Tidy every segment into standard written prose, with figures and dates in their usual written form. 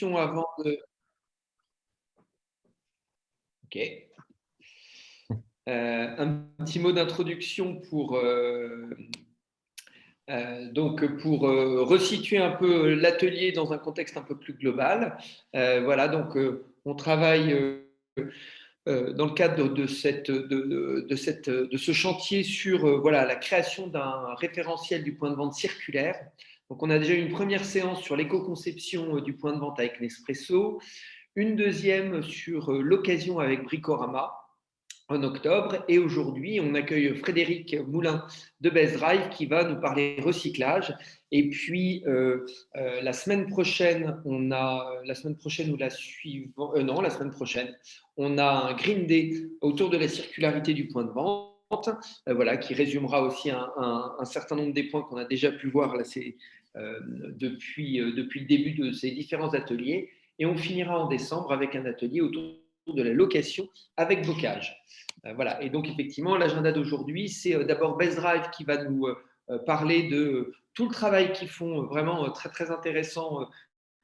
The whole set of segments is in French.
Avant de... Ok. Un petit mot d'introduction pour resituer un peu l'atelier dans un contexte un peu plus global. Voilà, donc on travaille dans le cadre de ce chantier sur voilà, la création d'un référentiel du point de vente circulaire. Donc on a déjà eu une première séance sur l'éco-conception du point de vente avec Nespresso, une deuxième sur l'occasion avec Bricorama en octobre. Et aujourd'hui, on accueille Frédéric Moulin de Best Drive qui va nous parler recyclage. Et puis, la semaine prochaine, on a la semaine prochaine ou la suivante, non, la semaine prochaine, on a un Green Day autour de la circularité du point de vente. Voilà, qui résumera aussi un certain nombre des points qu'on a déjà pu voir là, depuis le début de ces différents ateliers. Et on finira en décembre avec un atelier autour de la location avec bocage. Voilà. Et donc, effectivement, l'agenda d'aujourd'hui, c'est d'abord Best Drive qui va nous parler de tout le travail qu'ils font, vraiment très, très intéressant,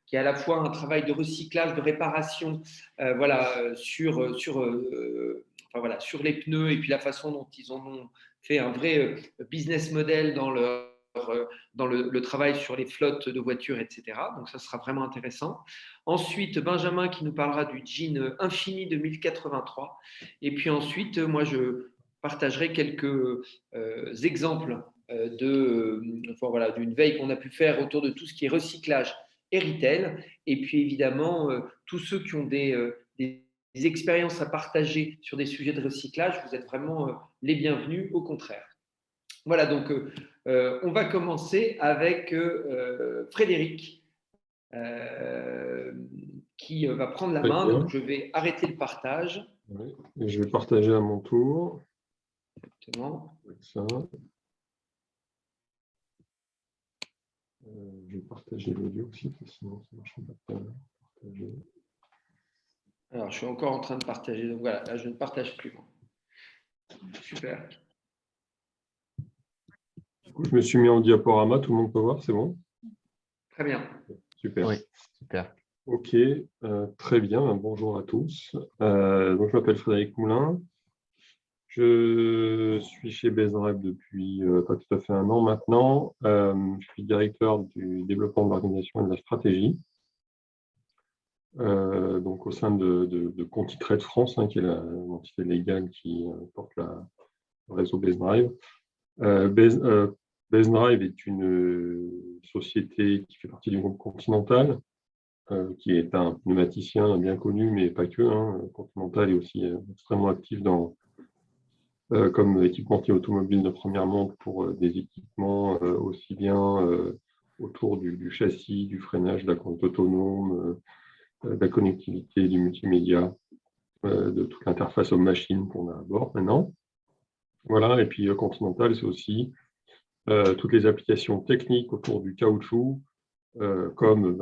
qui est à la fois un travail de recyclage, de réparation, voilà, voilà, sur les pneus et puis la façon dont ils en ont fait un vrai business model dans le travail sur les flottes de voitures, etc. Donc, ça sera vraiment intéressant. Ensuite, Benjamin qui nous parlera du jean Infini de 1083. Et puis ensuite, moi, je partagerai quelques exemples voilà, d'une veille qu'on a pu faire autour de tout ce qui est recyclage et retail. Et puis évidemment, tous ceux qui ont des expériences à partager sur des sujets de recyclage, vous êtes vraiment les bienvenus, au contraire. Voilà, donc on va commencer avec Frédéric qui va prendre la Très main. bien. Donc je vais arrêter le partage. Oui. Et je vais partager à mon tour. Exactement. Ça. Je vais partager l'audio aussi, sinon ça ne marche pas. Partager. Alors, je suis encore en train de partager. Donc voilà, là, je ne partage plus. Super. Du coup, je me suis mis en diaporama, tout le monde peut voir, c'est bon? Très bien. Super. Oui, super. Ok, très bien. Bonjour à tous. Donc, je m'appelle Frédéric Moulin. Je suis chez Best Drive depuis pas tout à fait un an maintenant. Je suis directeur du développement de l'organisation et de la stratégie. Donc au sein de Conti Trade France, qui est l'entité légale qui porte le réseau Best Drive. Best Drive est une société qui fait partie du groupe Continental, qui est un pneumaticien bien connu, mais pas que. Continental est aussi extrêmement actif comme équipementier automobile de première monte pour des équipements aussi bien autour du châssis, du freinage, de la conduite autonome, de la connectivité, du multimédia, de toute l'interface homme-machine qu'on a à bord maintenant. Voilà, et puis Continental, c'est aussi toutes les applications techniques autour du caoutchouc, comme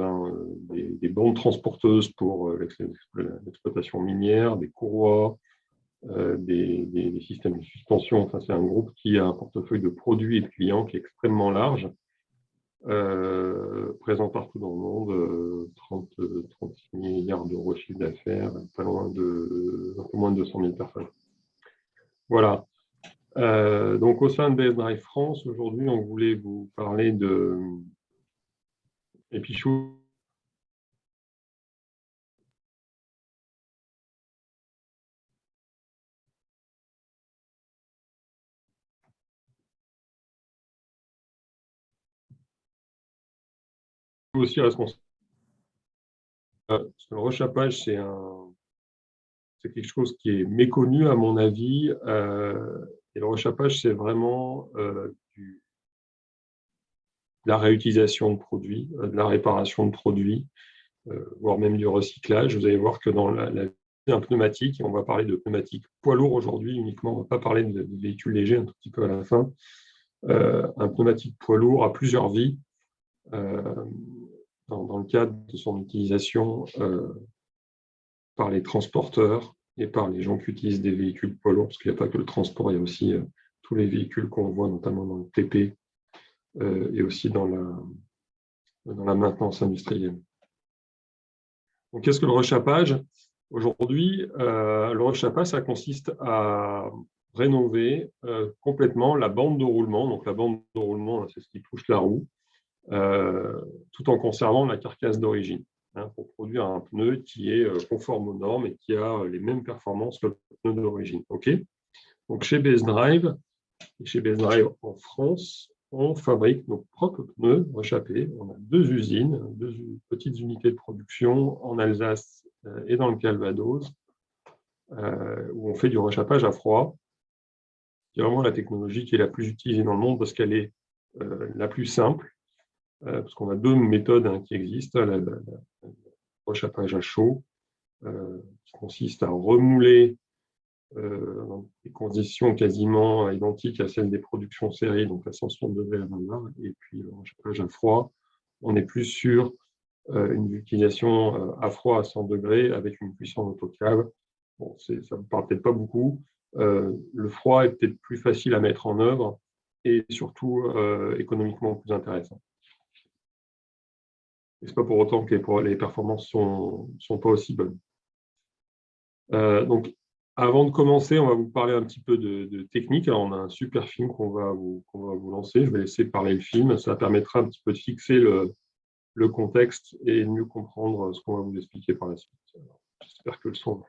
des bandes transporteuses pour l'exploitation minière, des courroies, des systèmes de suspension. Enfin, c'est un groupe qui a un portefeuille de produits et de clients qui est extrêmement large, présent partout dans le monde, 36 milliards d'euros de chiffre d'affaires, pas loin un peu moins de 200 000 personnes. Voilà. Donc, au sein de Best Drive France, aujourd'hui, on voulait vous parler de Epichou. Aussi responsable. Parce que le rechapage, c'est quelque chose qui est méconnu, à mon avis. Et le rechapage, c'est vraiment de la réutilisation de produits, de la réparation de produits, voire même du recyclage. Vous allez voir que dans la vie d'un pneumatique, et on va parler de pneumatique poids lourd aujourd'hui uniquement, on ne va pas parler de véhicules légers un tout petit peu à la fin. Un pneumatique poids lourd a plusieurs vies dans le cadre de son utilisation par les transporteurs et par les gens qui utilisent des véhicules poids lourds, parce qu'il n'y a pas que le transport, il y a aussi tous les véhicules qu'on voit notamment dans le TP et aussi dans la maintenance industrielle. Donc, qu'est-ce que le rechappage? Aujourd'hui, le rechappage, ça consiste à rénover complètement la bande de roulement. Donc, la bande de roulement, c'est ce qui touche la roue, tout en conservant la carcasse d'origine, hein, pour produire un pneu qui est conforme aux normes et qui a les mêmes performances que le pneu d'origine. Okay, donc, chez BS Drive, et chez BS Drive en France, on fabrique nos propres pneus rechappés. On a 2 usines, 2 petites unités de production en Alsace et dans le Calvados, où on fait du rechappage à froid. C'est vraiment la technologie qui est la plus utilisée dans le monde parce qu'elle est la plus simple, parce qu'on a 2 méthodes, hein, qui existent. Le rechappage à chaud, qui consiste à remouler dans des conditions quasiment identiques à celles des productions séries, donc à 160 degrés à 20 bars, et puis le rechappage à froid, on est plus sur une utilisation à froid à 100 degrés avec une puissance autoclave. Bon, ça ne vous parle peut-être pas beaucoup. Le froid est peut-être plus facile à mettre en œuvre et surtout économiquement plus intéressant. Et ce n'est pas pour autant que les performances ne sont pas aussi bonnes. Donc, avant de commencer, on va vous parler un petit peu de technique. Alors, on a un super film qu'on va vous lancer. Je vais laisser parler le film. Ça permettra un petit peu de fixer le contexte et de mieux comprendre ce qu'on va vous expliquer par la suite. J'espère que le son.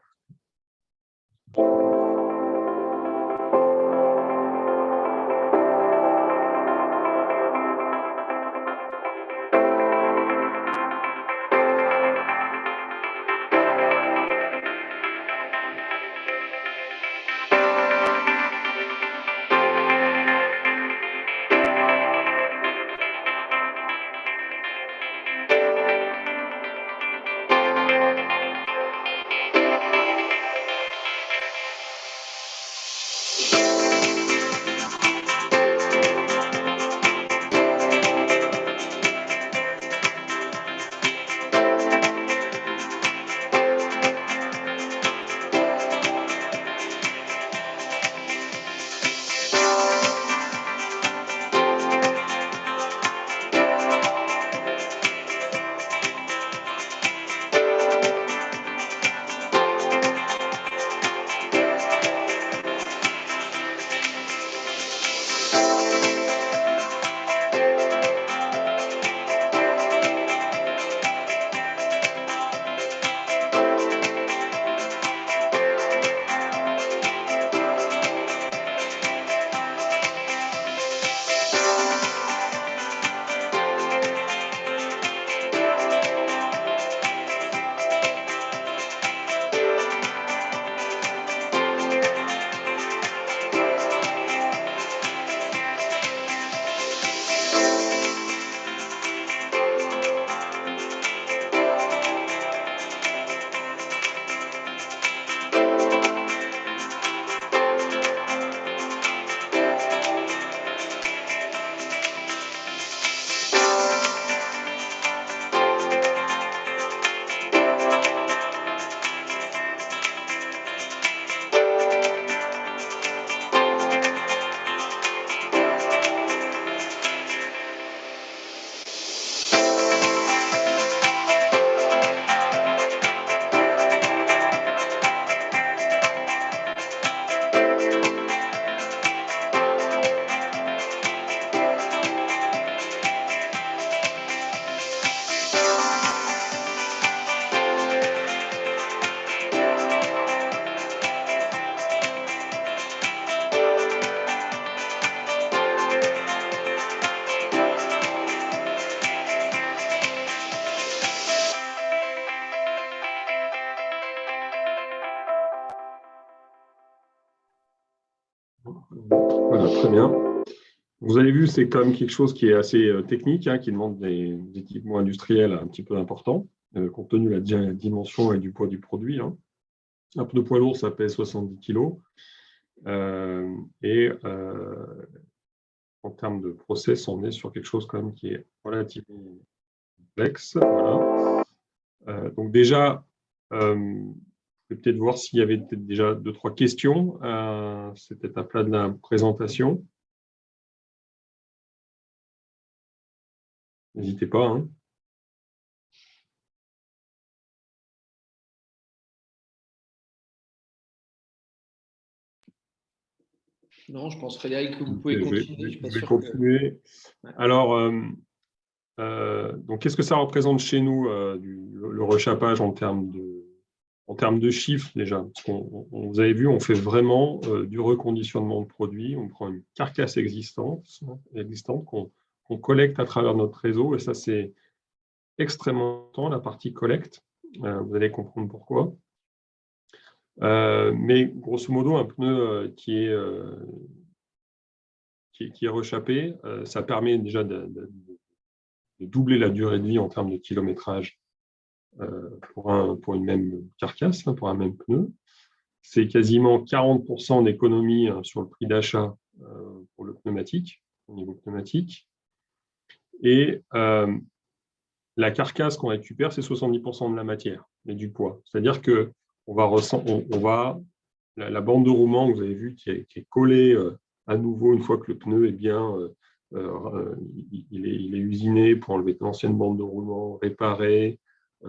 Voilà, très bien. Vous avez vu, c'est quand même quelque chose qui est assez technique, hein, qui demande des équipements industriels un petit peu importants, compte tenu de la dimension et du poids du produit, hein. Un pneu poids lourd, ça pèse 70 kg. Et en termes de process, on est sur quelque chose quand même qui est relativement complexe. Voilà. Donc déjà, je vais peut-être voir s'il y avait peut-être déjà 2-3 questions à cette étape-là de la présentation. N'hésitez pas, hein. Non, je pense, Frédéric, que vous Ok, pouvez continuer. Je ne suis pas je vais sûr que… continuer. Ouais. Alors, donc, qu'est-ce que ça représente chez nous, le rechapage en termes de chiffres déjà? Parce vous avez vu, on fait vraiment du reconditionnement de produits. On prend une carcasse existante qu'on collecte à travers notre réseau. Et ça, c'est extrêmement important, la partie collecte. Vous allez comprendre pourquoi. Mais grosso modo, un pneu qui est rechappé, ça permet déjà de doubler la durée de vie en termes de kilométrage pour une même carcasse, pour un même pneu. C'est quasiment 40% d'économie sur le prix d'achat pour le pneumatique, au niveau pneumatique. Et la carcasse qu'on récupère, c'est 70% de la matière et du poids. C'est-à-dire que la bande de roulement que vous avez vue qui est collée à nouveau une fois que le pneu est bien, il est usiné pour enlever l'ancienne bande de roulement, réparé,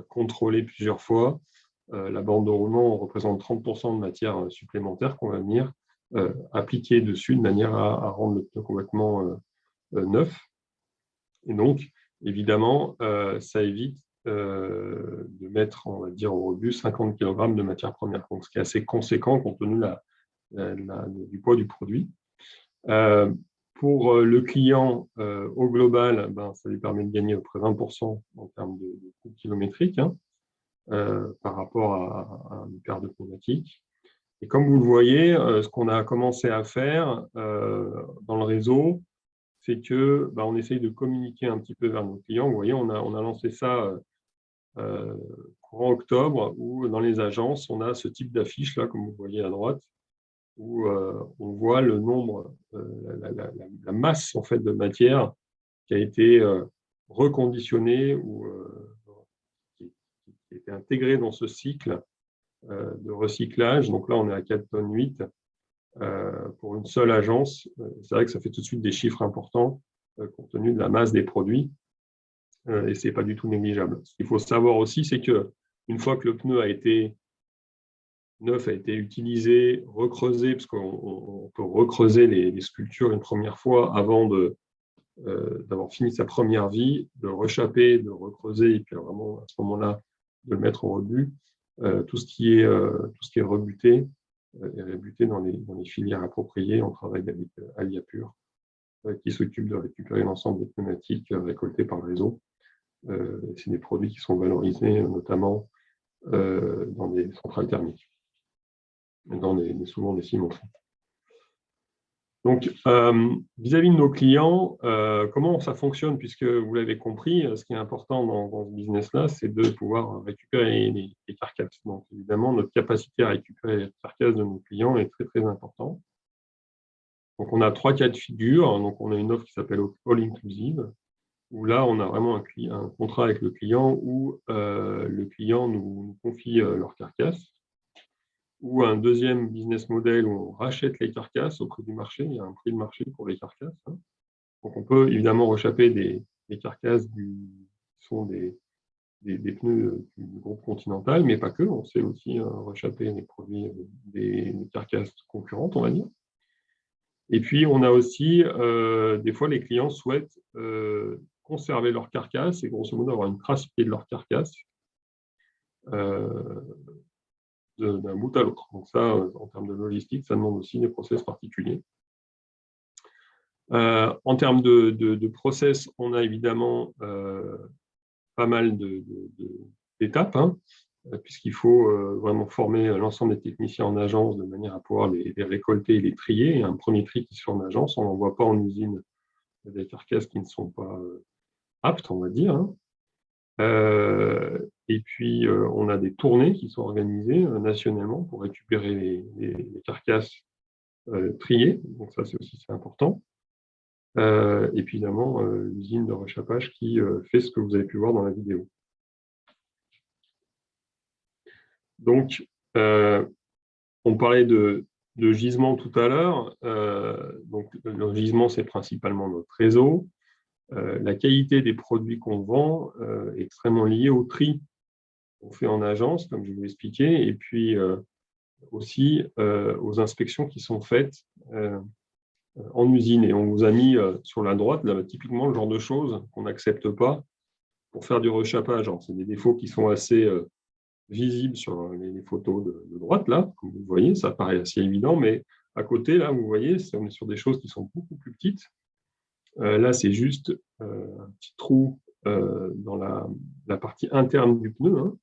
contrôlé plusieurs fois. La bande de roulement représente 30% de matière supplémentaire qu'on va venir appliquer dessus de manière à rendre le pneu complètement neuf. Et donc, évidemment, ça évite de mettre, on va dire, au rebut 50 kg de matière première, donc, ce qui est assez conséquent compte tenu du poids du produit. Pour le client, au global, ça lui permet de gagner à peu près 20% en termes de coût kilométrique par rapport à une paire de pneumatiques. Et comme vous le voyez, ce qu'on a commencé à faire dans le réseau, c'est que on essaye de communiquer un petit peu vers nos clients. Vous voyez, on a lancé ça courant octobre, où dans les agences, on a ce type d'affiche là, comme vous voyez à droite, où on voit le nombre, la masse en fait de matière qui a été reconditionnée ou qui a été intégrée dans ce cycle de recyclage. Donc là, on est à 4,8 tonnes pour une seule agence. C'est vrai que ça fait tout de suite des chiffres importants compte tenu de la masse des produits et ce n'est pas du tout négligeable. Ce qu'il faut savoir aussi, c'est qu'une fois que le pneu a été neuf, a été utilisé, recreusé, parce qu'on peut recreuser les sculptures une première fois avant d'avoir fini sa première vie, de rechapper, de recreuser, et puis vraiment à ce moment-là, de le mettre au rebut. Tout ce qui est rebuté est rebuté dans les filières appropriées. On travaille avec Aliapur, qui s'occupe de récupérer l'ensemble des pneumatiques récoltés par le réseau. C'est des produits qui sont valorisés notamment dans des centrales thermiques, souvent des cimenteries. Donc, vis-à-vis de nos clients, comment ça fonctionne? Puisque vous l'avez compris, ce qui est important dans ce business-là, c'est de pouvoir récupérer les carcasses. Donc, évidemment, notre capacité à récupérer les carcasses de nos clients est très, très importante. Donc, on a 3 cas de figure. Donc, on a une offre qui s'appelle All Inclusive, où là, on a vraiment un contrat avec le client où le client nous confie leur carcasse, ou un deuxième business model où on rachète les carcasses au prix du marché. Il y a un prix de marché pour les carcasses. Donc, on peut évidemment rechapper des carcasses qui sont des pneus du groupe Continental, mais pas que. On sait aussi rechapper les produits des carcasses concurrentes, on va dire. Et puis, on a aussi, des fois, les clients souhaitent conserver leur carcasse et grosso modo avoir une trace pied de leur carcasse d'un bout à l'autre. Donc ça, en termes de logistique, ça demande aussi des process particuliers. En termes de process, on a évidemment pas mal d'étapes, puisqu'il faut vraiment former l'ensemble des techniciens en agence de manière à pouvoir les récolter et les trier. Il y a un premier tri qui se fait en agence, on n'envoie pas en usine des carcasses qui ne sont pas aptes, on va dire. Et puis, on a des tournées qui sont organisées nationalement pour récupérer les carcasses triées. Donc ça, c'est aussi important. Et puis, évidemment, l'usine de rechapage qui fait ce que vous avez pu voir dans la vidéo. Donc, on parlait de gisement tout à l'heure. Donc, le gisement, c'est principalement notre réseau. La qualité des produits qu'on vend est extrêmement liée au tri qu'on fait en agence, comme je vous l'ai expliqué, et puis aussi aux inspections qui sont faites en usine. Et on vous a mis sur la droite, là, typiquement, le genre de choses qu'on n'accepte pas pour faire du rechappage. C'est des défauts qui sont assez visibles sur les photos de droite, là, comme vous voyez, ça paraît assez évident, mais à côté, là, vous voyez, on est sur des choses qui sont beaucoup plus petites. Là, c'est juste un petit trou dans la partie interne du pneu. Hein.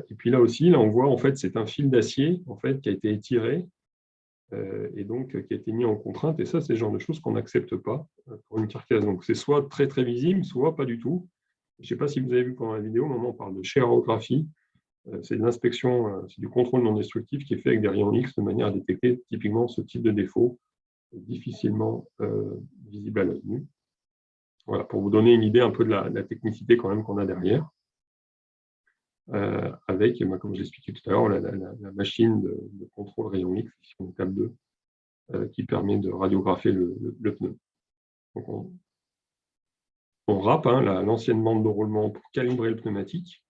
Et puis là aussi, là, on voit, en fait, c'est un fil d'acier en fait, qui a été étiré et donc qui a été mis en contrainte. Et ça, c'est le genre de choses qu'on n'accepte pas pour une carcasse. Donc, c'est soit très, très visible, soit pas du tout. Je ne sais pas si vous avez vu pendant la vidéo, moment, on parle de chérographie. C'est de l'inspection, c'est du contrôle non destructif qui est fait avec des rayons X de manière à détecter typiquement ce type de défaut difficilement visible à l'œil nu. Voilà, pour vous donner une idée un peu de la technicité quand même qu'on a derrière. Avec, comme je l'expliquais tout à l'heure, la machine de contrôle rayon X, ici en étape 2, qui permet de radiographer le pneu. Donc on râpe l'ancienne bande de roulement pour calibrer le pneumatique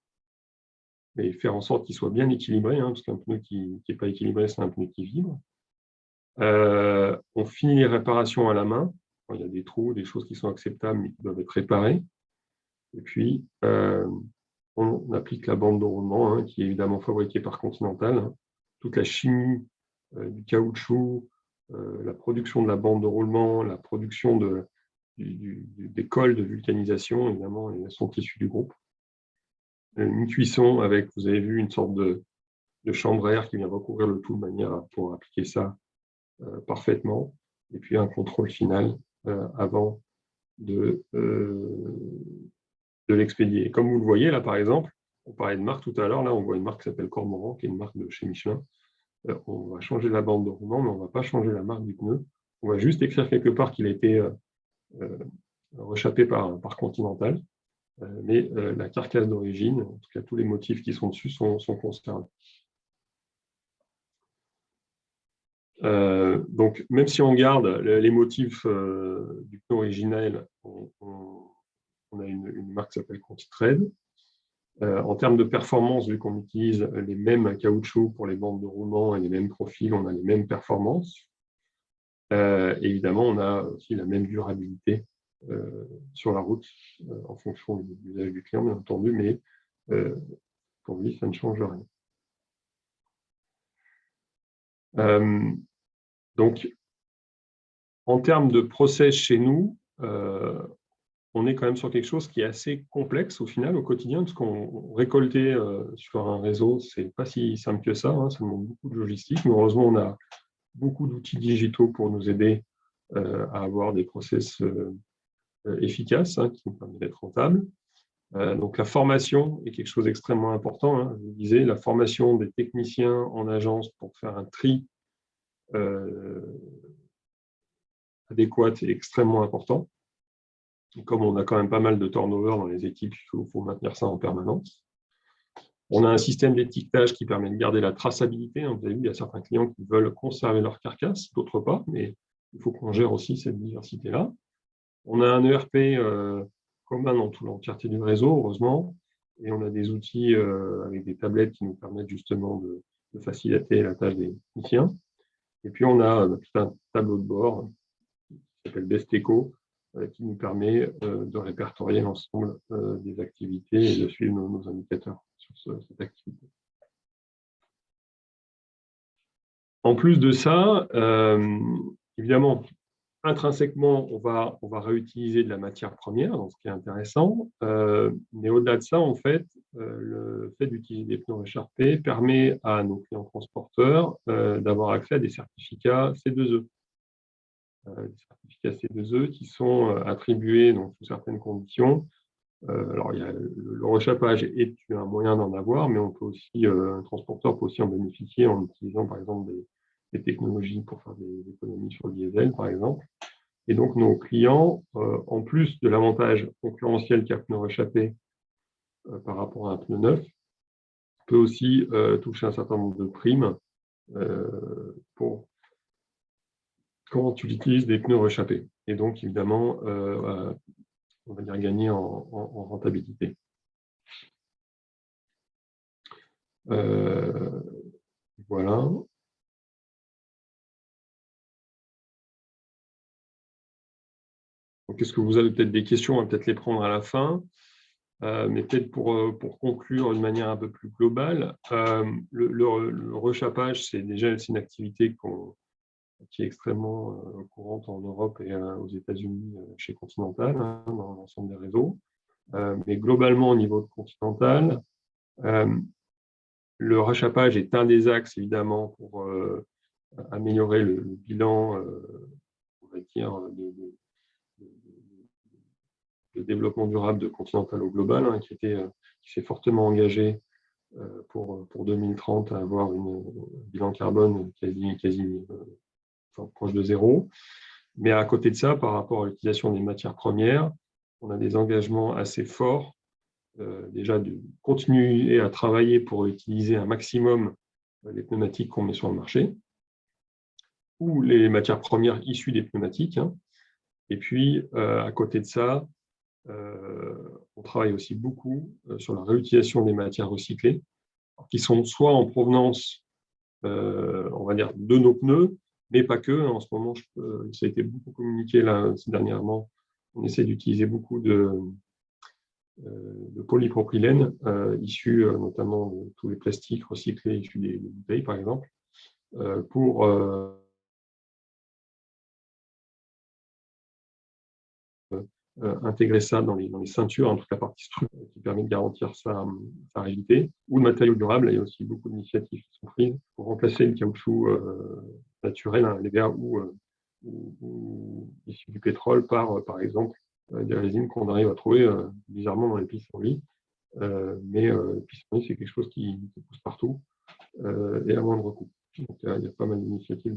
et faire en sorte qu'il soit bien équilibré, parce qu'un pneu qui n'est pas équilibré, c'est un pneu qui vibre. On finit les réparations à la main. Il y a des trous, des choses qui sont acceptables mais qui doivent être réparées. Et puis, on applique la bande de roulement, qui est évidemment fabriquée par Continental. Toute la chimie du caoutchouc, la production de la bande de roulement, la production des cols de vulcanisation, évidemment, elles sont issues du groupe. Une cuisson avec, vous avez vu, une sorte de chambre à air qui vient recouvrir le tout de manière à pouvoir appliquer ça parfaitement. Et puis un contrôle final avant de l'expédier. Et comme vous le voyez, là, par exemple, on parlait de marque tout à l'heure, là, on voit une marque qui s'appelle Cormoran, qui est une marque de chez Michelin. On va changer la bande de roulement, mais on ne va pas changer la marque du pneu. On va juste écrire quelque part qu'il a été rechappé par Continental. Mais la carcasse d'origine, en tout cas tous les motifs qui sont dessus, sont conservés. Donc, même si on garde les motifs du pneu originel, on a une marque qui s'appelle ContiTrade. En termes de performance, vu qu'on utilise les mêmes caoutchoucs pour les bandes de roulement et les mêmes profils, on a les mêmes performances. Évidemment, on a aussi la même durabilité sur la route en fonction de l'usage du client, bien entendu, mais pour lui, ça ne change rien. Donc, en termes de process chez nous, on est quand même sur quelque chose qui est assez complexe au final, au quotidien, parce qu'on récolter sur un réseau, c'est pas si simple que ça, ça demande beaucoup de logistique, mais heureusement, on a beaucoup d'outils digitaux pour nous aider à avoir des process efficaces, qui nous permettent d'être rentables. Donc la formation est quelque chose d'extrêmement important. Je vous disais, la formation des techniciens en agence pour faire un tri adéquat est extrêmement important. Et comme on a quand même pas mal de turnover dans les équipes, il faut maintenir ça en permanence. On a un système d'étiquetage qui permet de garder la traçabilité. Vous avez vu, il y a certains clients qui veulent conserver leur carcasse, d'autres pas, mais il faut qu'on gère aussi cette diversité-là. On a un ERP commun dans toute l'entièreté du réseau, heureusement, et on a des outils avec des tablettes qui nous permettent justement de faciliter la tâche des techniciens. Et puis, on a tout un tableau de bord qui s'appelle Besteco, qui nous permet de répertorier l'ensemble des activités et de suivre nos indicateurs sur cette activité. En plus de ça, évidemment, intrinsèquement, on va réutiliser de la matière première, donc ce qui est intéressant. Mais au-delà de ça, en fait, le fait d'utiliser des pneus récharpés permet à nos clients transporteurs d'avoir accès à des certificats C2E. Des certificats C2E qui sont attribués donc, sous certaines conditions. Alors, le rechappage est un moyen d'en avoir, mais on peut aussi, un transporteur peut aussi en bénéficier en utilisant, par exemple, des technologies pour faire des économies sur le diesel, par exemple. Et donc, nos clients, en plus de l'avantage concurrentiel qu'a un pneu réchappé par rapport à un pneu neuf, peut aussi toucher un certain nombre de primes pour quand tu utilises des pneus réchappés. Et donc, évidemment, on va dire gagner en rentabilité. Voilà. Donc, est-ce que vous avez peut-être des questions? On va peut-être les prendre à la fin. Mais peut-être pour conclure d'une manière un peu plus globale, le rechappage, c'est une activité qui est extrêmement courante en Europe et aux États-Unis chez Continental, hein, dans l'ensemble des réseaux. Mais globalement, au niveau de Continental, le rechappage est un des axes, évidemment, pour améliorer le bilan, on va dire, de développement durable de Continental au global, hein, qui s'est fortement engagé pour 2030 à avoir un bilan carbone quasi proche de zéro. Mais à côté de ça, par rapport à l'utilisation des matières premières, on a des engagements assez forts, déjà de continuer à travailler pour utiliser un maximum les pneumatiques qu'on met sur le marché, ou les matières premières issues des pneumatiques. Hein. Et puis, à côté de ça, on travaille aussi beaucoup sur la réutilisation des matières recyclées, qui sont soit en provenance, on va dire, de nos pneus, mais pas que. En ce moment, ça a été beaucoup communiqué là, dernièrement. On essaie d'utiliser beaucoup de polypropylène, issus notamment de tous les plastiques recyclés, issus des bouteilles, par exemple, pour intégrer ça dans les ceintures, en toute la partie structurelle qui permet de garantir sa réalité, ou de matériaux durables. Il y a aussi beaucoup d'initiatives qui sont prises pour remplacer le caoutchouc naturel, hein, les verres ou issus du pétrole par exemple, des résines qu'on arrive à trouver bizarrement dans les pissenlits. Mais le pissenlit, c'est quelque chose qui pousse partout et à moindre coût. Donc, il y a pas mal d'initiatives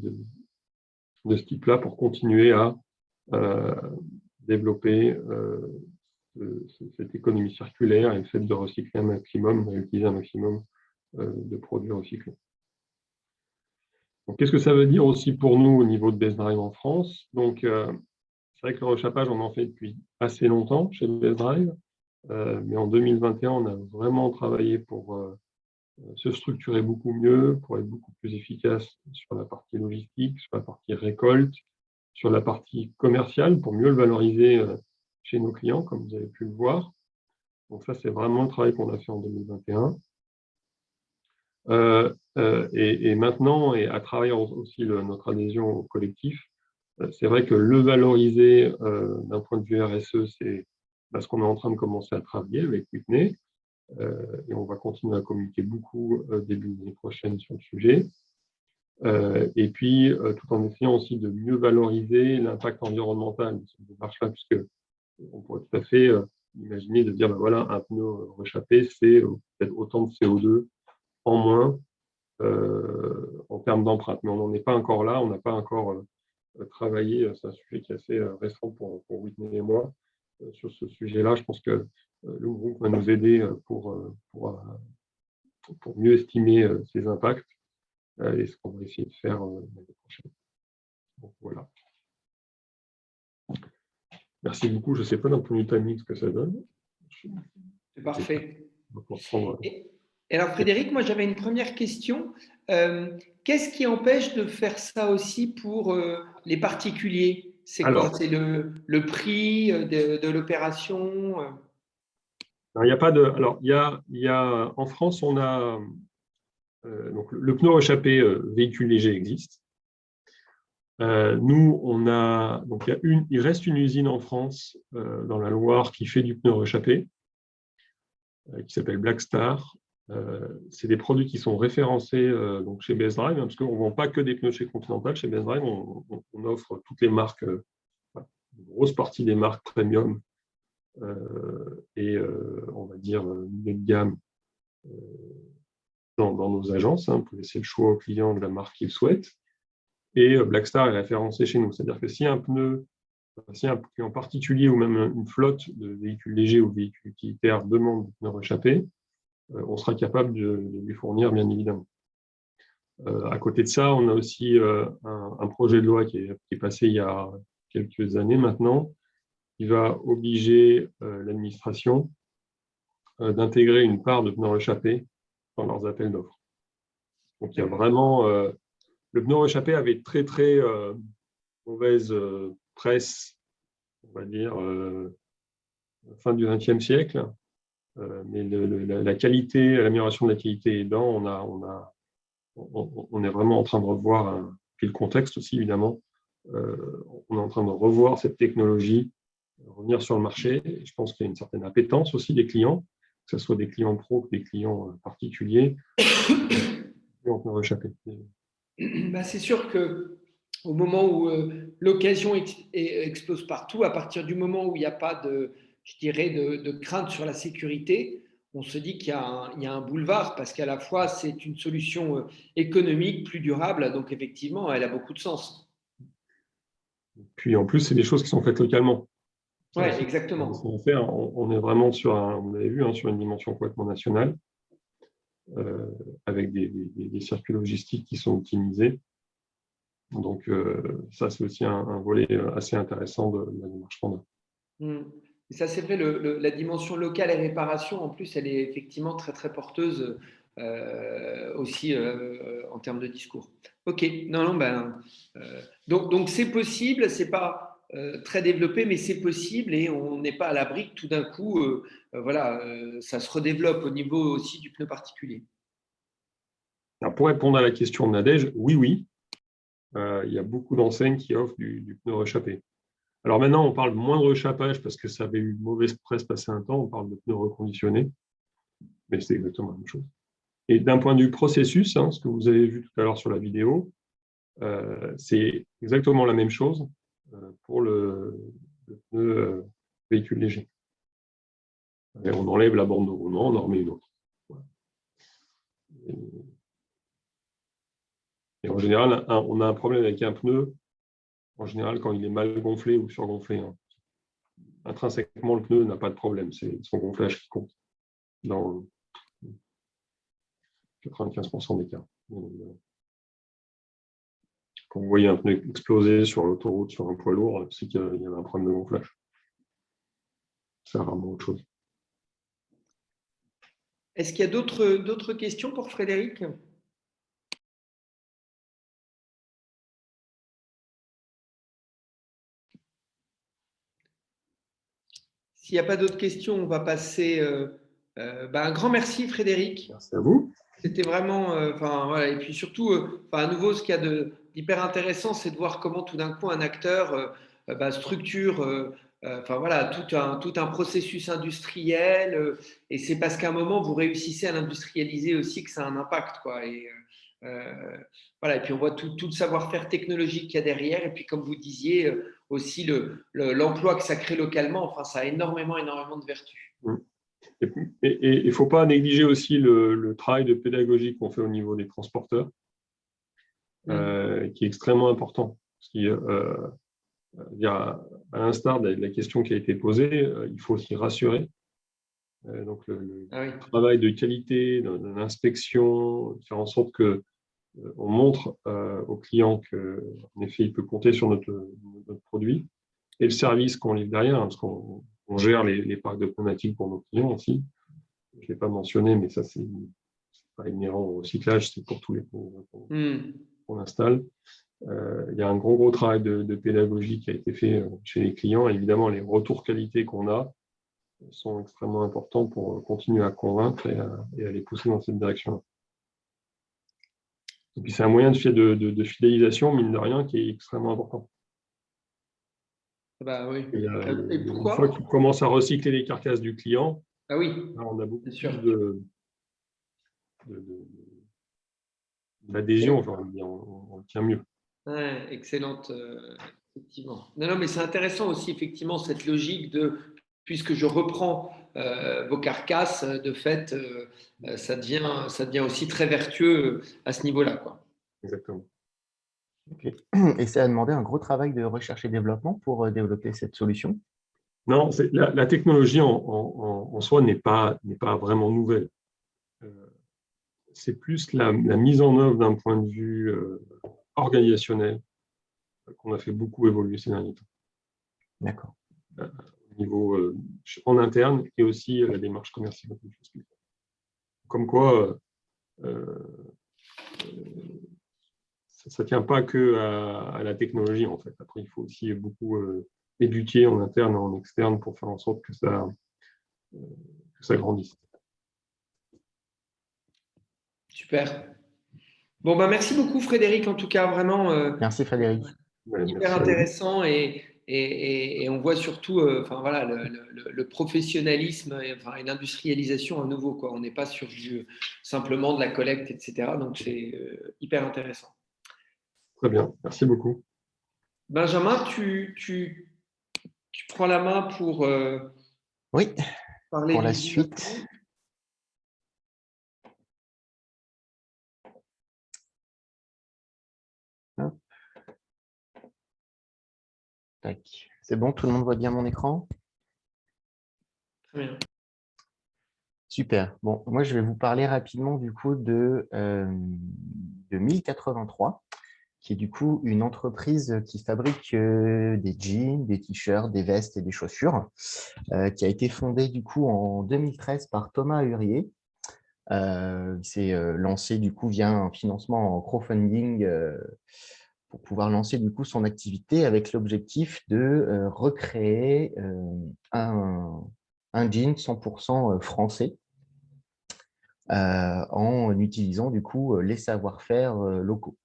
de ce type-là pour continuer à développer cette économie circulaire et le fait de recycler un maximum, d'utiliser un maximum de produits recyclés. Donc, qu'est-ce que ça veut dire aussi pour nous au niveau de Best Drive en France? Donc, c'est vrai que le rechappage, on en fait depuis assez longtemps chez Best Drive, mais en 2021, on a vraiment travaillé pour se structurer beaucoup mieux, pour être beaucoup plus efficace sur la partie logistique, sur la partie récolte, sur la partie commerciale, pour mieux le valoriser chez nos clients, comme vous avez pu le voir. Donc ça, c'est vraiment le travail qu'on a fait en 2021. Et maintenant, et à travers aussi notre adhésion au collectif, c'est vrai que le valoriser d'un point de vue RSE, c'est ce qu'on est en train de commencer à travailler avec Whitney. Et on va continuer à communiquer beaucoup début de l'année prochaine sur le sujet. Et puis, tout en essayant aussi de mieux valoriser l'impact environnemental de cette démarche-là, puisque on pourrait tout à fait imaginer de dire, ben voilà, un pneu rechappé, c'est peut-être autant de CO2 en moins en termes d'empreinte. Mais on n'en est pas encore là, on n'a pas encore travaillé, c'est un sujet qui est assez récent pour Whitney et moi, sur ce sujet-là. Je pense que le groupe va nous aider pour mieux estimer ces impacts et ce qu'on va essayer de faire l'année prochaine. Donc, voilà. Merci beaucoup. Je ne sais pas d'un point de vue timing ce que ça donne. C'est parfait. Prendre... Et alors, Frédéric, moi, j'avais une première question. Qu'est-ce qui empêche de faire ça aussi pour les particuliers? C'est quoi? C'est le prix de l'opération? Il n'y a pas de. Alors, il y a en France, on a donc le pneu rechappé véhicule léger existe. Nous, on a donc il reste une usine en France dans la Loire qui fait du pneu rechappé, qui s'appelle Black Star. C'est des produits qui sont référencés donc chez Best Drive, hein, parce qu'on ne vend pas que des pneus chez Continental. Chez Best Drive, on offre toutes les marques, une grosse partie des marques premium et on va dire milieu de gamme dans nos agences, hein, pour laisser le choix aux clients de la marque qu'ils souhaitent. Et Black Star est référencé chez nous. C'est-à-dire que si un client particulier ou même une flotte de véhicules légers ou véhicules utilitaires demande des pneus rechappés, on sera capable de lui fournir, bien évidemment. À côté de ça, on a aussi un projet de loi qui est passé il y a quelques années maintenant, qui va obliger l'administration d'intégrer une part de pneus rechappés dans leurs appels d'offres. Donc, il y a vraiment... le pneu rechappé avait très, très mauvaise presse on va dire, fin du XXe siècle. Mais la qualité, l'amélioration de la qualité aidant, on est vraiment en train de revoir, puis le contexte aussi évidemment, on est en train de revoir cette technologie, revenir sur le marché. Et je pense qu'il y a une certaine appétence aussi des clients, que ce soit des clients pro que des clients particuliers, et on peut échapper. Bah, c'est sûr que au moment où l'occasion explose partout, à partir du moment où il n'y a pas de, je dirais, de crainte sur la sécurité, on se dit qu'il y a un boulevard parce qu'à la fois c'est une solution économique plus durable, donc effectivement elle a beaucoup de sens. Puis en plus, c'est des choses qui sont faites localement. Ça Ouais, aussi, exactement. on est vraiment sur on avait vu, sur une dimension complètement nationale, avec des circuits logistiques qui sont optimisés. Donc, ça, c'est aussi un volet assez intéressant de la démarche qu'on a. Et ça, c'est vrai, la dimension locale et réparation, en plus, elle est effectivement très, très porteuse aussi en termes de discours. Ok, non, ben, donc c'est possible, c'est pas très développé, mais c'est possible et on n'est pas à l'abri que tout d'un coup, voilà, ça se redéveloppe au niveau aussi du pneu particulier. Alors, pour répondre à la question de Nadège, oui. Il y a beaucoup d'enseignes qui offrent du pneu rechappé. Alors maintenant, on parle moins de rechappage parce que ça avait eu une mauvaise presse passé un temps, on parle de pneus reconditionnés, mais c'est exactement la même chose. Et d'un point de vue processus, ce que vous avez vu tout à l'heure sur la vidéo, c'est exactement la même chose pour le pneu véhicule léger. Et on enlève la bande de roulement, on en remet une autre. Voilà. Et en général, on a un problème avec un pneu, en général, quand il est mal gonflé ou surgonflé. Intrinsèquement, le pneu n'a pas de problème, c'est son gonflage qui compte dans 95% des cas. Quand vous voyez un pneu exploser sur l'autoroute, sur un poids lourd, c'est qu'il y avait un problème de gonflage. C'est rarement autre chose. Est-ce qu'il y a d'autres questions pour Frédéric ? S'il n'y a pas d'autres questions, on va passer. Un grand merci, Frédéric. Merci à vous. C'était vraiment. Voilà. Et puis surtout, à nouveau, ce qu'il y a d'hyper intéressant, c'est de voir comment tout d'un coup un acteur structure. Voilà, tout un processus industriel. Et c'est parce qu'à un moment, vous réussissez à l'industrialiser aussi que ça a un impact, quoi. Voilà. Et puis on voit tout le savoir-faire technologique qu'il y a derrière. Et puis, comme vous disiez, aussi l'emploi que ça crée localement. Enfin, ça a énormément de vertus. Et il ne faut pas négliger aussi le travail de pédagogie qu'on fait au niveau des transporteurs, qui est extrêmement important. Parce à l'instar de la question qui a été posée, il faut aussi rassurer. Donc le travail de qualité, de l'inspection, faire en sorte que on montre au client qu'en effet, il peut compter sur notre produit et le service qu'on livre derrière, parce qu'on gère les parcs de pneumatiques pour nos clients aussi. Je ne l'ai pas mentionné, mais ça, c'est pas inhérent au cyclage, c'est pour tous les qu'on installe. Il y a un gros travail de pédagogie qui a été fait chez les clients. Évidemment, les retours qualité qu'on a sont extrêmement importants pour continuer à convaincre et à les pousser dans cette direction. Et puis, c'est un moyen de fidélisation, mine de rien, qui est extrêmement important. Bah oui. Et pourquoi ? Une fois qu'on commence à recycler les carcasses du client, on a beaucoup plus d'adhésion, on le tient mieux. Ouais, excellente, effectivement. Non, mais c'est intéressant aussi, effectivement, cette logique puisque je reprends vos carcasses, de fait, ça devient aussi très vertueux à ce niveau-là, quoi. Exactement. Okay. Et ça a demandé un gros travail de recherche et développement pour développer cette solution? Non, la technologie en soi n'est pas vraiment nouvelle. C'est plus la mise en œuvre d'un point de vue organisationnel qu'on a fait beaucoup évoluer ces derniers temps. D'accord. Au niveau en interne et aussi la démarche commerciale. Comme quoi, ça ne tient pas que à la technologie, en fait. Après, il faut aussi beaucoup d'outils en interne et en externe pour faire en sorte que ça grandisse. Super. Bon, ben, merci beaucoup Frédéric, en tout cas, vraiment Merci Frédéric. Ouais, hyper merci à vous. intéressant et on voit surtout enfin, voilà, le professionnalisme et l'industrialisation à nouveau, quoi. On n'est pas sur simplement de la collecte, etc. Donc, c'est hyper intéressant. Très bien, merci beaucoup. Benjamin, tu prends la main pour Oui, parler pour la du suite. développement. Hop. Tac. C'est bon, tout le monde voit bien mon écran? Très bien. Super. Bon, moi, je vais vous parler rapidement du coup de 1083, qui est du coup une entreprise qui fabrique des jeans, des t-shirts, des vestes et des chaussures, qui a été fondée du coup en 2013 par Thomas Hurier. Il s'est lancé du coup via un financement en crowdfunding pour pouvoir lancer du coup son activité avec l'objectif de recréer un jean 100% français en utilisant du coup les savoir-faire locaux.